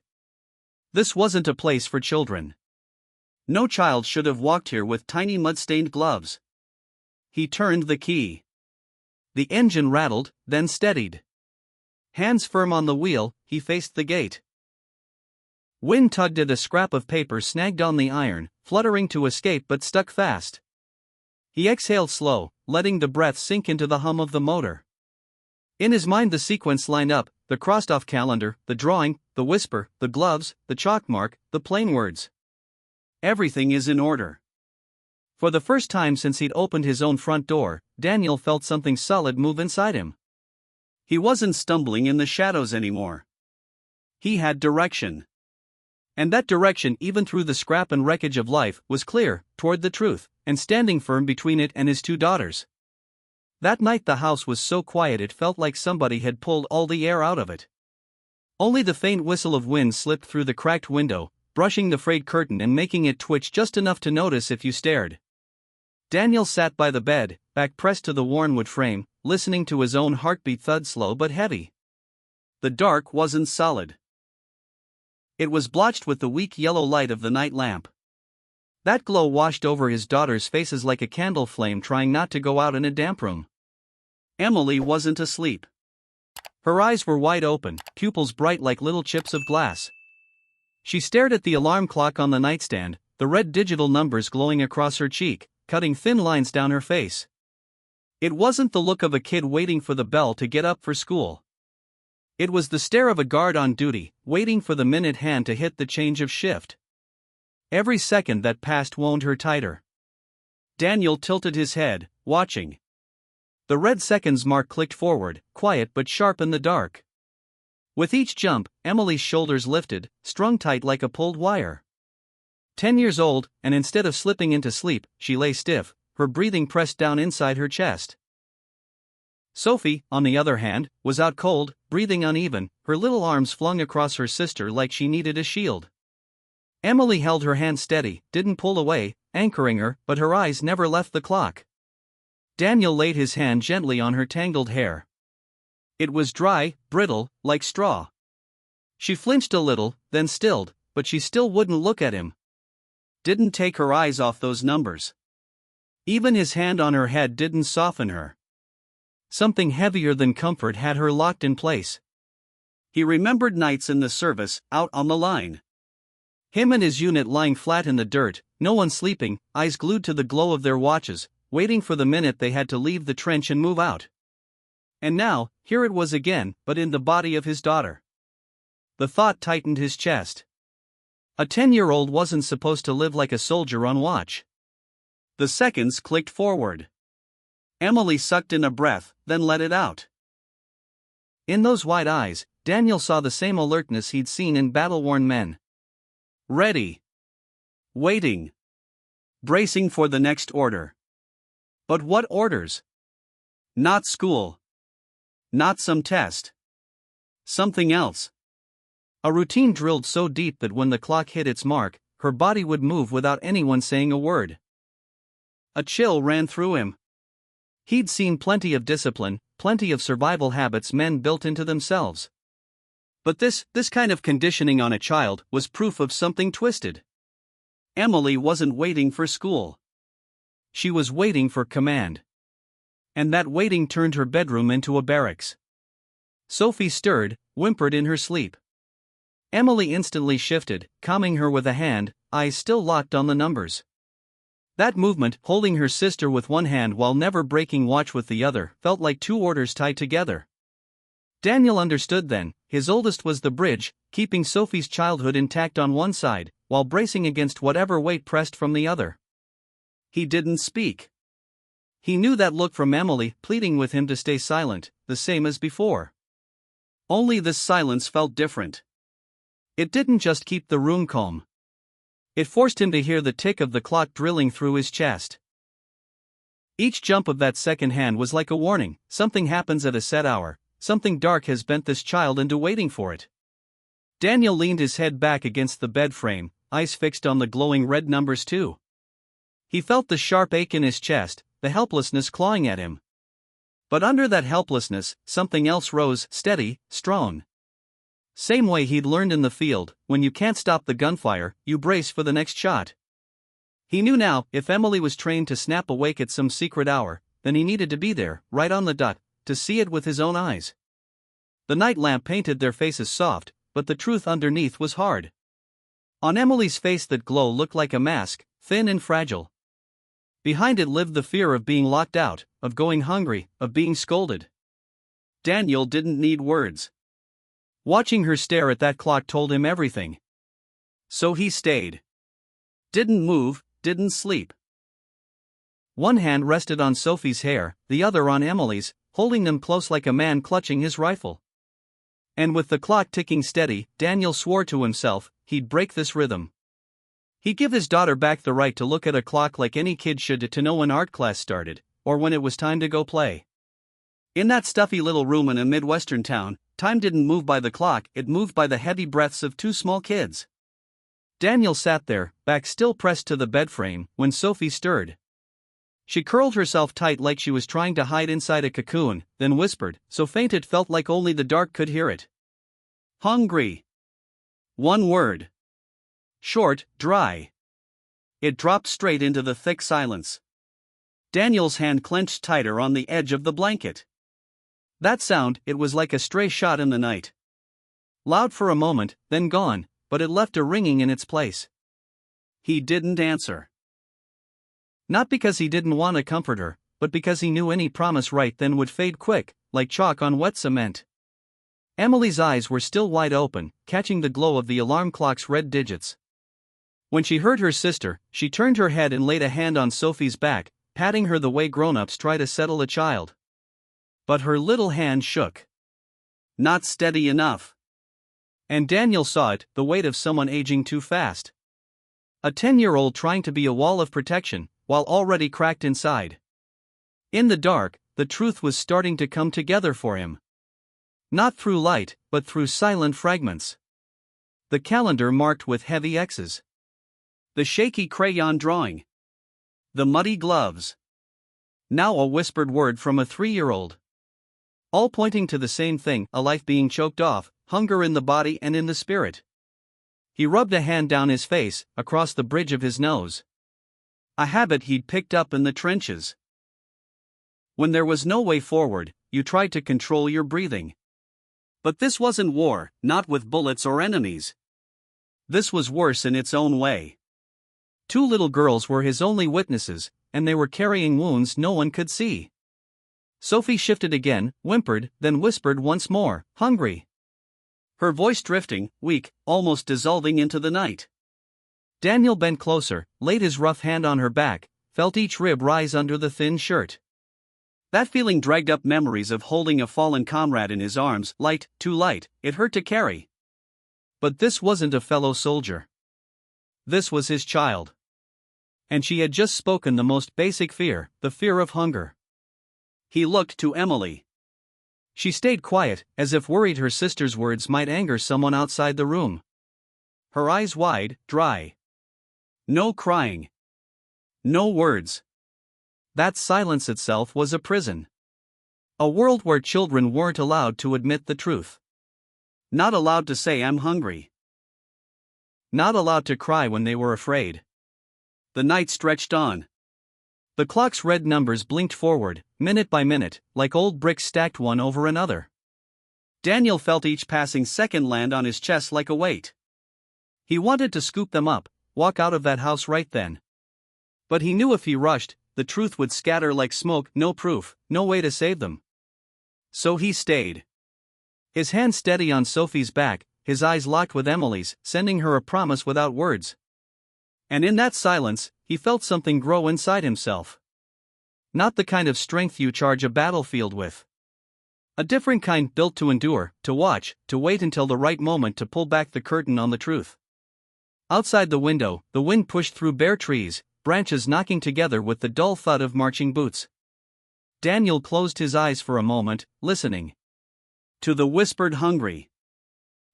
This wasn't a place for children. No child should have walked here with tiny mud-stained gloves. He turned the key. The engine rattled, then steadied. Hands firm on the wheel, he faced the gate. Wind tugged at a scrap of paper snagged on the iron, fluttering to escape but stuck fast. He exhaled slow, letting the breath sink into the hum of the motor. In his mind the sequence lined up, the crossed-off calendar, the drawing, the whisper, the gloves, the chalk mark, the plain words. Everything is in order. For the first time since he'd opened his own front door, Daniel felt something solid move inside him. He wasn't stumbling in the shadows anymore. He had direction. And that direction, even through the scrap and wreckage of life, was clear, toward the truth, and standing firm between it and his two daughters. That night the house was so quiet it felt like somebody had pulled all the air out of it. Only the faint whistle of wind slipped through the cracked window, brushing the frayed curtain and making it twitch just enough to notice if you stared. Daniel sat by the bed, back pressed to the worn wood frame, listening to his own heartbeat thud slow but heavy. The dark wasn't solid. It was blotched with the weak yellow light of the night lamp. That glow washed over his daughters' faces like a candle flame trying not to go out in a damp room. Emily wasn't asleep. Her eyes were wide open, pupils bright like little chips of glass. She stared at the alarm clock on the nightstand, the red digital numbers glowing across her cheek, cutting thin lines down her face. It wasn't the look of a kid waiting for the bell to get up for school. It was the stare of a guard on duty, waiting for the minute hand to hit the change of shift. Every second that passed wound her tighter. Daniel tilted his head, watching. The red seconds mark clicked forward, quiet but sharp in the dark. With each jump, Emily's shoulders lifted, strung tight like a pulled wire. 10 years old, and instead of slipping into sleep, she lay stiff, her breathing pressed down inside her chest. Sophie, on the other hand, was out cold, breathing uneven, her little arms flung across her sister like she needed a shield. Emily held her hand steady, didn't pull away, anchoring her, but her eyes never left the clock. Daniel laid his hand gently on her tangled hair. It was dry, brittle, like straw. She flinched a little, then stilled, but she still wouldn't look at him. Didn't take her eyes off those numbers. Even his hand on her head didn't soften her. Something heavier than comfort had her locked in place. He remembered nights in the service, out on the line. Him and his unit lying flat in the dirt, no one sleeping, eyes glued to the glow of their watches, waiting for the minute they had to leave the trench and move out. And now, here it was again, but in the body of his daughter. The thought tightened his chest. A 10-year-old wasn't supposed to live like a soldier on watch. The seconds clicked forward. Emily sucked in a breath, then let it out. In those wide eyes, Daniel saw the same alertness he'd seen in battle-worn men. Ready. Waiting. Bracing for the next order. But what orders? Not school. Not some test. Something else. A routine drilled so deep that when the clock hit its mark, her body would move without anyone saying a word. A chill ran through him. He'd seen plenty of discipline, plenty of survival habits men built into themselves. But this kind of conditioning on a child was proof of something twisted. Emily wasn't waiting for school. She was waiting for command. And that waiting turned her bedroom into a barracks. Sophie stirred, whimpered in her sleep. Emily instantly shifted, calming her with a hand, eyes still locked on the numbers. That movement, holding her sister with one hand while never breaking watch with the other, felt like two orders tied together. Daniel understood then, his oldest was the bridge, keeping Sophie's childhood intact on one side, while bracing against whatever weight pressed from the other. He didn't speak. He knew that look from Emily, pleading with him to stay silent, the same as before. Only this silence felt different. It didn't just keep the room calm. It forced him to hear the tick of the clock drilling through his chest. Each jump of that second hand was like a warning, something happens at a set hour, something dark has bent this child into waiting for it. Daniel leaned his head back against the bed frame, eyes fixed on the glowing red numbers too. He felt the sharp ache in his chest, the helplessness clawing at him. But under that helplessness, something else rose, steady, strong. Same way he'd learned in the field, when you can't stop the gunfire, you brace for the next shot. He knew now, if Emily was trained to snap awake at some secret hour, then he needed to be there, right on the dot, to see it with his own eyes. The night lamp painted their faces soft, but the truth underneath was hard. On Emily's face that glow looked like a mask, thin and fragile. Behind it lived the fear of being locked out, of going hungry, of being scolded. Daniel didn't need words. Watching her stare at that clock told him everything. So he stayed. Didn't move, didn't sleep. One hand rested on Sophie's hair, the other on Emily's, holding them close like a man clutching his rifle. And with the clock ticking steady, Daniel swore to himself he'd break this rhythm. He'd give his daughter back the right to look at a clock like any kid should to know when art class started, or when it was time to go play. In that stuffy little room in a Midwestern town, time didn't move by the clock, it moved by the heavy breaths of two small kids. Daniel sat there, back still pressed to the bed frame, when Sophie stirred. She curled herself tight like she was trying to hide inside a cocoon, then whispered, so faint it felt like only the dark could hear it. Hungry. One word. Short, dry. It dropped straight into the thick silence. Daniel's hand clenched tighter on the edge of the blanket. That sound, it was like a stray shot in the night. Loud for a moment, then gone, but it left a ringing in its place. He didn't answer. Not because he didn't want to comfort her, but because he knew any promise right then would fade quick, like chalk on wet cement. Emily's eyes were still wide open, catching the glow of the alarm clock's red digits. When she heard her sister, she turned her head and laid a hand on Sophie's back, patting her the way grown-ups try to settle a child. But her little hand shook. Not steady enough. And Daniel saw it, the weight of someone aging too fast. A 10-year-old trying to be a wall of protection, while already cracked inside. In the dark, the truth was starting to come together for him. Not through light, but through silent fragments. The calendar marked with heavy X's. The shaky crayon drawing. The muddy gloves. Now a whispered word from a 3-year-old. All pointing to the same thing, a life being choked off, hunger in the body and in the spirit. He rubbed a hand down his face, across the bridge of his nose. A habit he'd picked up in the trenches. When there was no way forward, you tried to control your breathing. But this wasn't war, not with bullets or enemies. This was worse in its own way. 2 little girls were his only witnesses, and they were carrying wounds no one could see. Sophie shifted again, whimpered, then whispered once more, hungry. Her voice drifting, weak, almost dissolving into the night. Daniel bent closer, laid his rough hand on her back, felt each rib rise under the thin shirt. That feeling dragged up memories of holding a fallen comrade in his arms, light, too light, it hurt to carry. But this wasn't a fellow soldier. This was his child. And she had just spoken the most basic fear, the fear of hunger. He looked to Emily. She stayed quiet, as if worried her sister's words might anger someone outside the room. Her eyes wide, dry. No crying. No words. That silence itself was a prison. A world where children weren't allowed to admit the truth. Not allowed to say I'm hungry. Not allowed to cry when they were afraid. The night stretched on. The clock's red numbers blinked forward, minute by minute, like old bricks stacked one over another. Daniel felt each passing second land on his chest like a weight. He wanted to scoop them up, walk out of that house right then. But he knew if he rushed, the truth would scatter like smoke, no proof, no way to save them. So he stayed. His hand steady on Sophie's back, his eyes locked with Emily's, sending her a promise without words. And in that silence, he felt something grow inside himself. Not the kind of strength you charge a battlefield with. A different kind built to endure, to watch, to wait until the right moment to pull back the curtain on the truth. Outside the window, the wind pushed through bare trees, branches knocking together with the dull thud of marching boots. Daniel closed his eyes for a moment, listening. To the whispered hungry.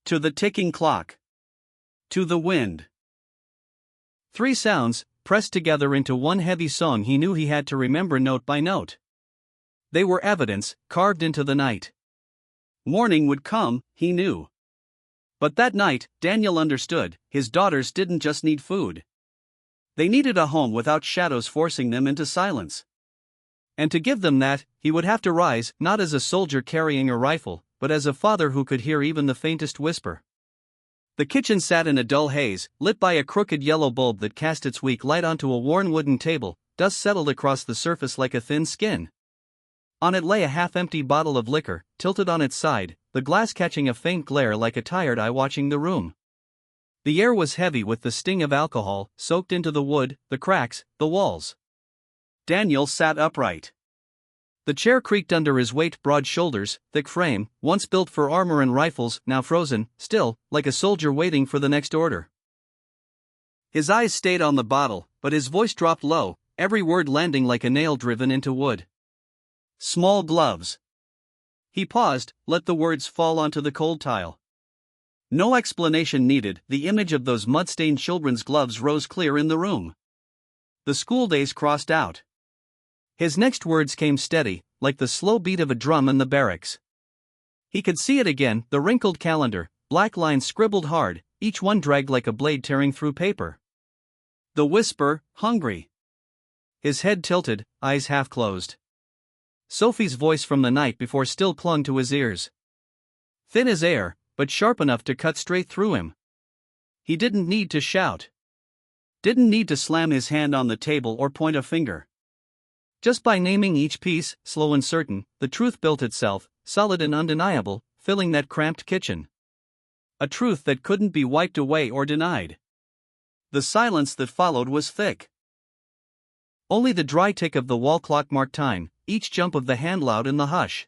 To the ticking clock. To the wind. 3 sounds, pressed together into one heavy song he knew he had to remember note by note. They were evidence, carved into the night. Morning would come, he knew. But that night, Daniel understood, his daughters didn't just need food. They needed a home without shadows forcing them into silence. And to give them that, he would have to rise, not as a soldier carrying a rifle, but as a father who could hear even the faintest whisper. The kitchen sat in a dull haze, lit by a crooked yellow bulb that cast its weak light onto a worn wooden table. Dust settled across the surface like a thin skin. On it lay a half-empty bottle of liquor, tilted on its side, the glass catching a faint glare like a tired eye watching the room. The air was heavy with the sting of alcohol, soaked into the wood, the cracks, the walls. Daniel sat upright. The chair creaked under his weight, broad shoulders, thick frame, once built for armor and rifles, now frozen, still, like a soldier waiting for the next order. His eyes stayed on the bottle, but his voice dropped low, every word landing like a nail driven into wood. Small gloves. He paused, let the words fall onto the cold tile. No explanation needed, the image of those mud-stained children's gloves rose clear in the room. The school days crossed out. His next words came steady, like the slow beat of a drum in the barracks. He could see it again, the wrinkled calendar, black lines scribbled hard, each one dragged like a blade tearing through paper. The whisper, hungry. His head tilted, eyes half closed. Sophie's voice from the night before still clung to his ears. Thin as air, but sharp enough to cut straight through him. He didn't need to shout. Didn't need to slam his hand on the table or point a finger. Just by naming each piece, slow and certain, the truth built itself, solid and undeniable, filling that cramped kitchen. A truth that couldn't be wiped away or denied. The silence that followed was thick. Only the dry tick of the wall clock marked time, each jump of the hand loud in the hush.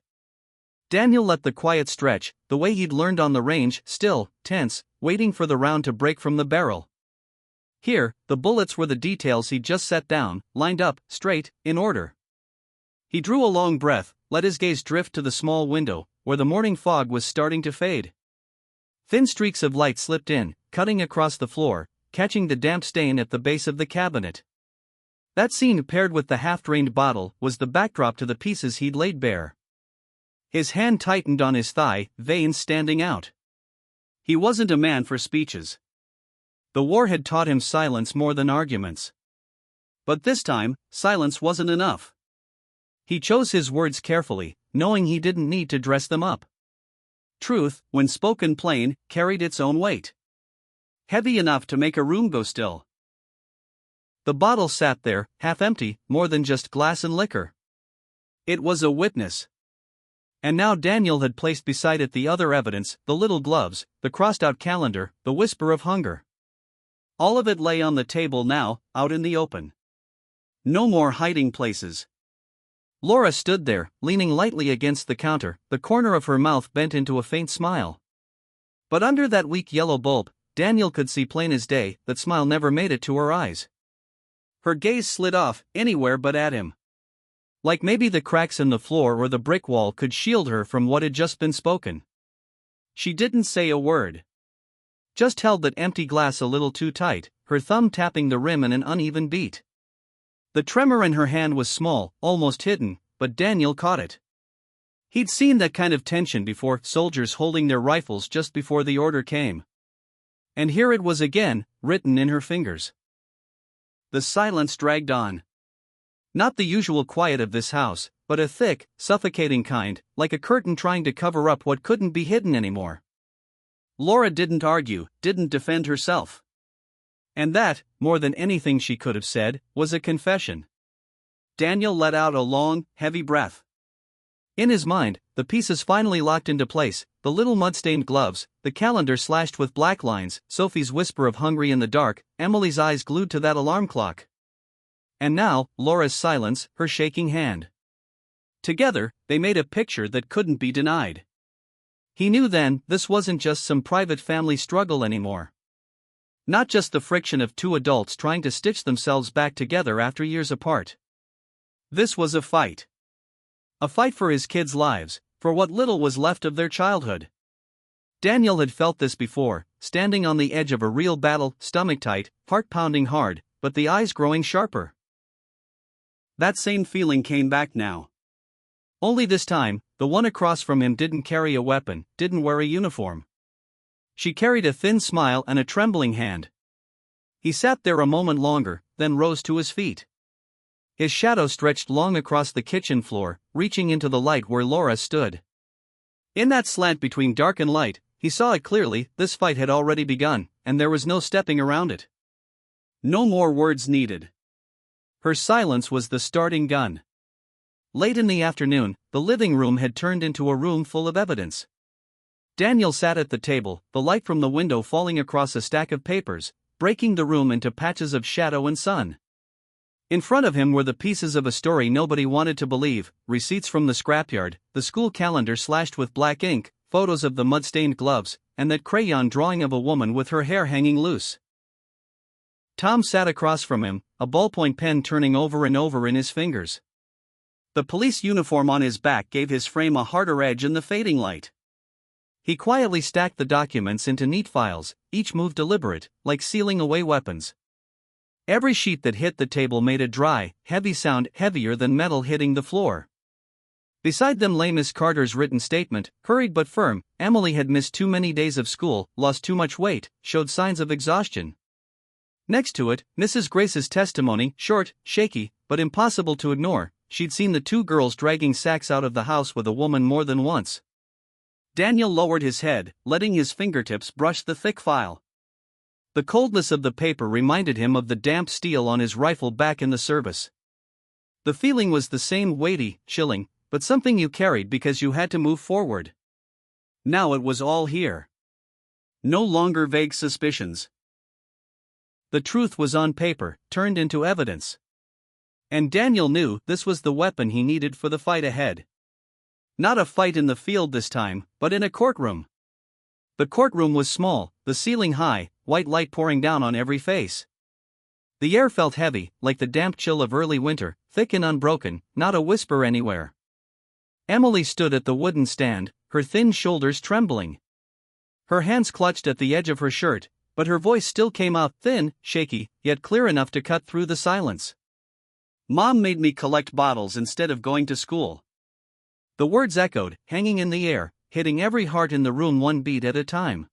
Daniel let the quiet stretch, the way he'd learned on the range, still, tense, waiting for the round to break from the barrel. Here, the bullets were the details he'd just set down, lined up, straight, in order. He drew a long breath, let his gaze drift to the small window, where the morning fog was starting to fade. Thin streaks of light slipped in, cutting across the floor, catching the damp stain at the base of the cabinet. That scene, paired with the half-drained bottle, was the backdrop to the pieces he'd laid bare. His hand tightened on his thigh, veins standing out. He wasn't a man for speeches. The war had taught him silence more than arguments. But this time, silence wasn't enough. He chose his words carefully, knowing he didn't need to dress them up. Truth, when spoken plain, carried its own weight. Heavy enough to make a room go still. The bottle sat there, half empty, more than just glass and liquor. It was a witness. And now Daniel had placed beside it the other evidence, the little gloves, the crossed-out calendar, the whisper of hunger. All of it lay on the table now, out in the open. No more hiding places. Laura stood there, leaning lightly against the counter, the corner of her mouth bent into a faint smile. But under that weak yellow bulb, Daniel could see plain as day, that smile never made it to her eyes. Her gaze slid off, anywhere but at him. Like maybe the cracks in the floor or the brick wall could shield her from what had just been spoken. She didn't say a word. Just held that empty glass a little too tight, her thumb tapping the rim in an uneven beat. The tremor in her hand was small, almost hidden, but Daniel caught it. He'd seen that kind of tension before, soldiers holding their rifles just before the order came. And here it was again, written in her fingers. The silence dragged on. Not the usual quiet of this house, but a thick, suffocating kind, like a curtain trying to cover up what couldn't be hidden anymore. Laura didn't argue, didn't defend herself. And that, more than anything she could have said, was a confession. Daniel let out a long, heavy breath. In his mind, the pieces finally locked into place, the little mud-stained gloves, the calendar slashed with black lines, Sophie's whisper of hungry in the dark, Emily's eyes glued to that alarm clock. And now, Laura's silence, her shaking hand. Together, they made a picture that couldn't be denied. He knew then, this wasn't just some private family struggle anymore. Not just the friction of two adults trying to stitch themselves back together after years apart. This was a fight. A fight for his kids' lives, for what little was left of their childhood. Daniel had felt this before, standing on the edge of a real battle, stomach tight, heart pounding hard, but the eyes growing sharper. That same feeling came back now. Only this time, the one across from him didn't carry a weapon, didn't wear a uniform. She carried a thin smile and a trembling hand. He sat there a moment longer, then rose to his feet. His shadow stretched long across the kitchen floor, reaching into the light where Laura stood. In that slant between dark and light, he saw it clearly, this fight had already begun, and there was no stepping around it. No more words needed. Her silence was the starting gun. Late in the afternoon, the living room had turned into a room full of evidence. Daniel sat at the table, the light from the window falling across a stack of papers, breaking the room into patches of shadow and sun. In front of him were the pieces of a story nobody wanted to believe: receipts from the scrapyard, the school calendar slashed with black ink, photos of the mud-stained gloves, and that crayon drawing of a woman with her hair hanging loose. Tom sat across from him, a ballpoint pen turning over and over in his fingers. The police uniform on his back gave his frame a harder edge in the fading light. He quietly stacked the documents into neat files, each move deliberate, like sealing away weapons. Every sheet that hit the table made a dry, heavy sound, heavier than metal hitting the floor. Beside them lay Miss Carter's written statement, hurried but firm. Emily had missed too many days of school, lost too much weight, showed signs of exhaustion. Next to it, Mrs. Grace's testimony, short, shaky, but impossible to ignore. She'd seen the two girls dragging sacks out of the house with a woman more than once. Daniel lowered his head, letting his fingertips brush the thick file. The coldness of the paper reminded him of the damp steel on his rifle back in the service. The feeling was the same, weighty, chilling, but something you carried because you had to move forward. Now it was all here. No longer vague suspicions. The truth was on paper, turned into evidence. And Daniel knew this was the weapon he needed for the fight ahead. Not a fight in the field this time, but in a courtroom. The courtroom was small, the ceiling high, white light pouring down on every face. The air felt heavy, like the damp chill of early winter, thick and unbroken, not a whisper anywhere. Emily stood at the wooden stand, her thin shoulders trembling. Her hands clutched at the edge of her shirt, but her voice still came out thin, shaky, yet clear enough to cut through the silence. "Mom made me collect bottles instead of going to school." The words echoed, hanging in the air, hitting every heart in the room one beat at a time.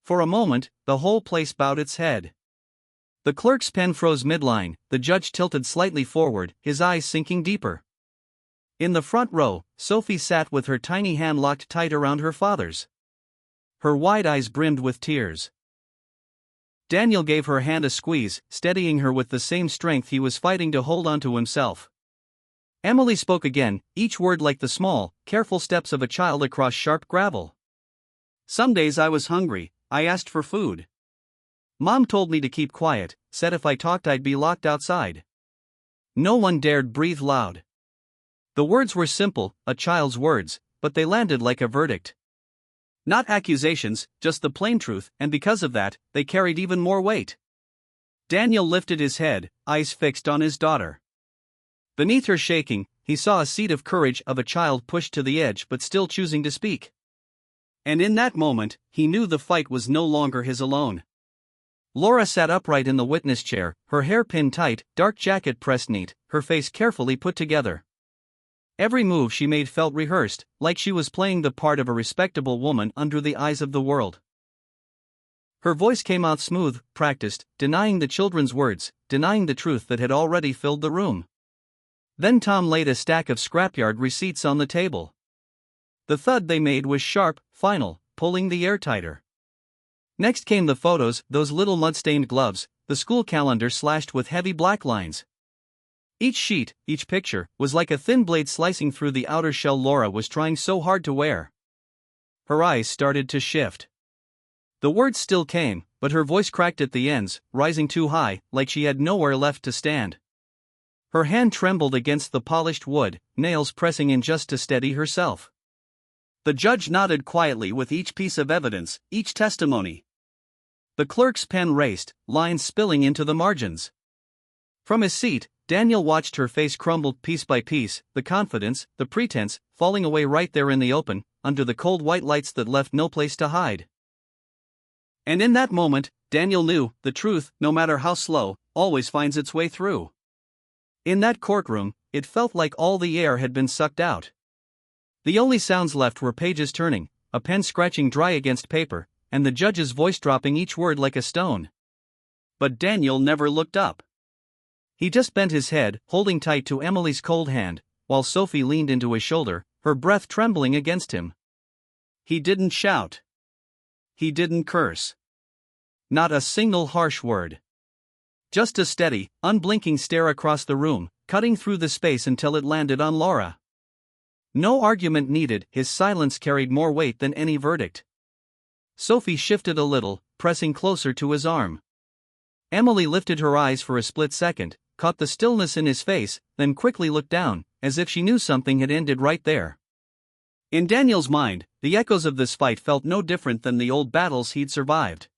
For a moment, the whole place bowed its head. The clerk's pen froze midline, the judge tilted slightly forward, his eyes sinking deeper. In the front row, Sophie sat with her tiny hand locked tight around her father's. Her wide eyes brimmed with tears. Daniel gave her hand a squeeze, steadying her with the same strength he was fighting to hold onto himself. Emily spoke again, each word like the small, careful steps of a child across sharp gravel. "Some days I was hungry, I asked for food. Mom told me to keep quiet, said if I talked I'd be locked outside. No one dared breathe loud." The words were simple, a child's words, but they landed like a verdict. Not accusations, just the plain truth, and because of that, they carried even more weight. Daniel lifted his head, eyes fixed on his daughter. Beneath her shaking, he saw a seed of courage of a child pushed to the edge but still choosing to speak. And in that moment, he knew the fight was no longer his alone. Laura sat upright in the witness chair, her hair pinned tight, dark jacket pressed neat, her face carefully put together. Every move she made felt rehearsed, like she was playing the part of a respectable woman under the eyes of the world. Her voice came out smooth, practiced, denying the children's words, denying the truth that had already filled the room. Then Tom laid a stack of scrapyard receipts on the table. The thud they made was sharp, final, pulling the air tighter. Next came the photos, those little mud-stained gloves, the school calendar slashed with heavy black lines. Each sheet, each picture, was like a thin blade slicing through the outer shell Laura was trying so hard to wear. Her eyes started to shift. The words still came, but her voice cracked at the ends, rising too high, like she had nowhere left to stand. Her hand trembled against the polished wood, nails pressing in just to steady herself. The judge nodded quietly with each piece of evidence, each testimony. The clerk's pen raced, lines spilling into the margins. From his seat, Daniel watched her face crumble piece by piece, the confidence, the pretense, falling away right there in the open, under the cold white lights that left no place to hide. And in that moment, Daniel knew, the truth, no matter how slow, always finds its way through. In that courtroom, it felt like all the air had been sucked out. The only sounds left were pages turning, a pen scratching dry against paper, and the judge's voice dropping each word like a stone. But Daniel never looked up. He just bent his head, holding tight to Emily's cold hand, while Sophie leaned into his shoulder, her breath trembling against him. He didn't shout. He didn't curse. Not a single harsh word. Just a steady, unblinking stare across the room, cutting through the space until it landed on Laura. No argument needed, his silence carried more weight than any verdict. Sophie shifted a little, pressing closer to his arm. Emily lifted her eyes for a split second, caught the stillness in his face, then quickly looked down, as if she knew something had ended right there. In Daniel's mind, the echoes of this fight felt no different than the old battles he'd survived.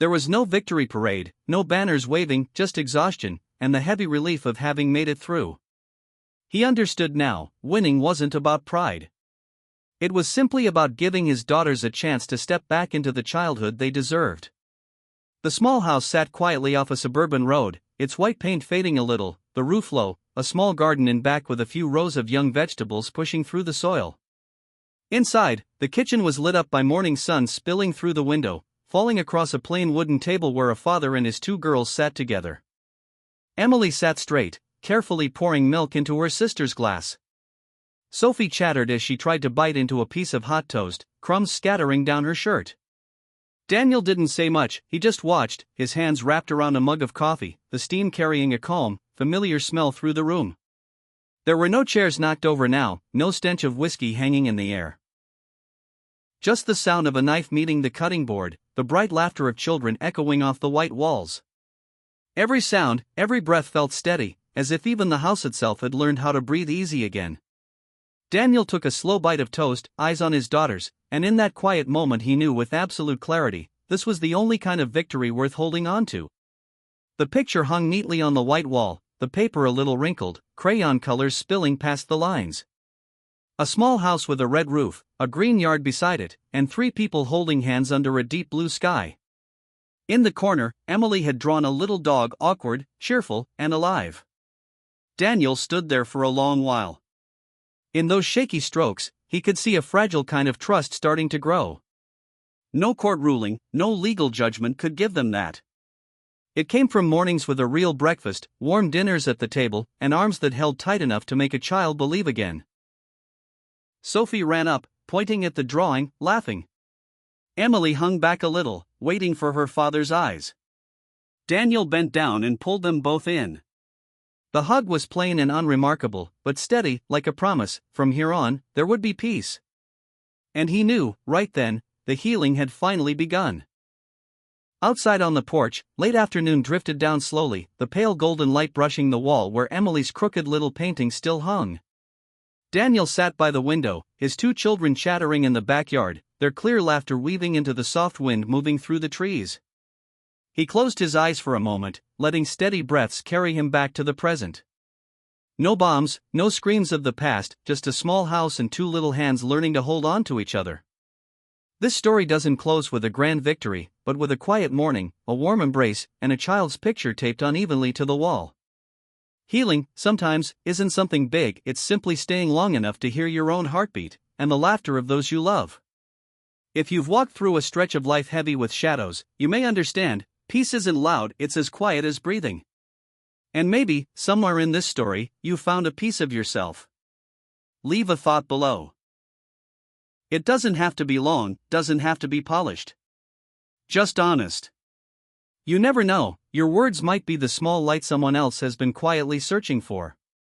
There was no victory parade, no banners waving, just exhaustion, and the heavy relief of having made it through. He understood now, winning wasn't about pride. It was simply about giving his daughters a chance to step back into the childhood they deserved. The small house sat quietly off a suburban road, its white paint fading a little, the roof low, a small garden in back with a few rows of young vegetables pushing through the soil. Inside, the kitchen was lit up by morning sun spilling through the window, falling across a plain wooden table where a father and his two girls sat together. Emily sat straight, carefully pouring milk into her sister's glass. Sophie chattered as she tried to bite into a piece of hot toast, crumbs scattering down her shirt. Daniel didn't say much, he just watched, his hands wrapped around a mug of coffee, the steam carrying a calm, familiar smell through the room. There were no chairs knocked over now, no stench of whiskey hanging in the air. Just the sound of a knife meeting the cutting board, the bright laughter of children echoing off the white walls. Every sound, every breath felt steady, as if even the house itself had learned how to breathe easy again. Daniel took a slow bite of toast, eyes on his daughters, and in that quiet moment he knew with absolute clarity, this was the only kind of victory worth holding on to. The picture hung neatly on the white wall, the paper a little wrinkled, crayon colors spilling past the lines. A small house with a red roof, a green yard beside it, and 3 people holding hands under a deep blue sky. In the corner, Emily had drawn a little dog, awkward, cheerful, and alive. Daniel stood there for a long while. In those shaky strokes, he could see a fragile kind of trust starting to grow. No court ruling, no legal judgment could give them that. It came from mornings with a real breakfast, warm dinners at the table, and arms that held tight enough to make a child believe again. Sophie ran up, pointing at the drawing, laughing. Emily hung back a little, waiting for her father's eyes. Daniel bent down and pulled them both in. The hug was plain and unremarkable, but steady, like a promise, from here on, there would be peace. And he knew, right then, the healing had finally begun. Outside on the porch, late afternoon drifted down slowly, the pale golden light brushing the wall where Emily's crooked little painting still hung. Daniel sat by the window, his 2 children chattering in the backyard, their clear laughter weaving into the soft wind moving through the trees. He closed his eyes for a moment, letting steady breaths carry him back to the present. No bombs, no screams of the past, just a small house and 2 little hands learning to hold on to each other. This story doesn't close with a grand victory, but with a quiet morning, a warm embrace, and a child's picture taped unevenly to the wall. Healing, sometimes, isn't something big, it's simply staying long enough to hear your own heartbeat, and the laughter of those you love. If you've walked through a stretch of life heavy with shadows, you may understand, peace isn't loud, it's as quiet as breathing. And maybe, somewhere in this story, you found a piece of yourself. Leave a thought below. It doesn't have to be long, doesn't have to be polished. Just honest. You never know, your words might be the small light someone else has been quietly searching for.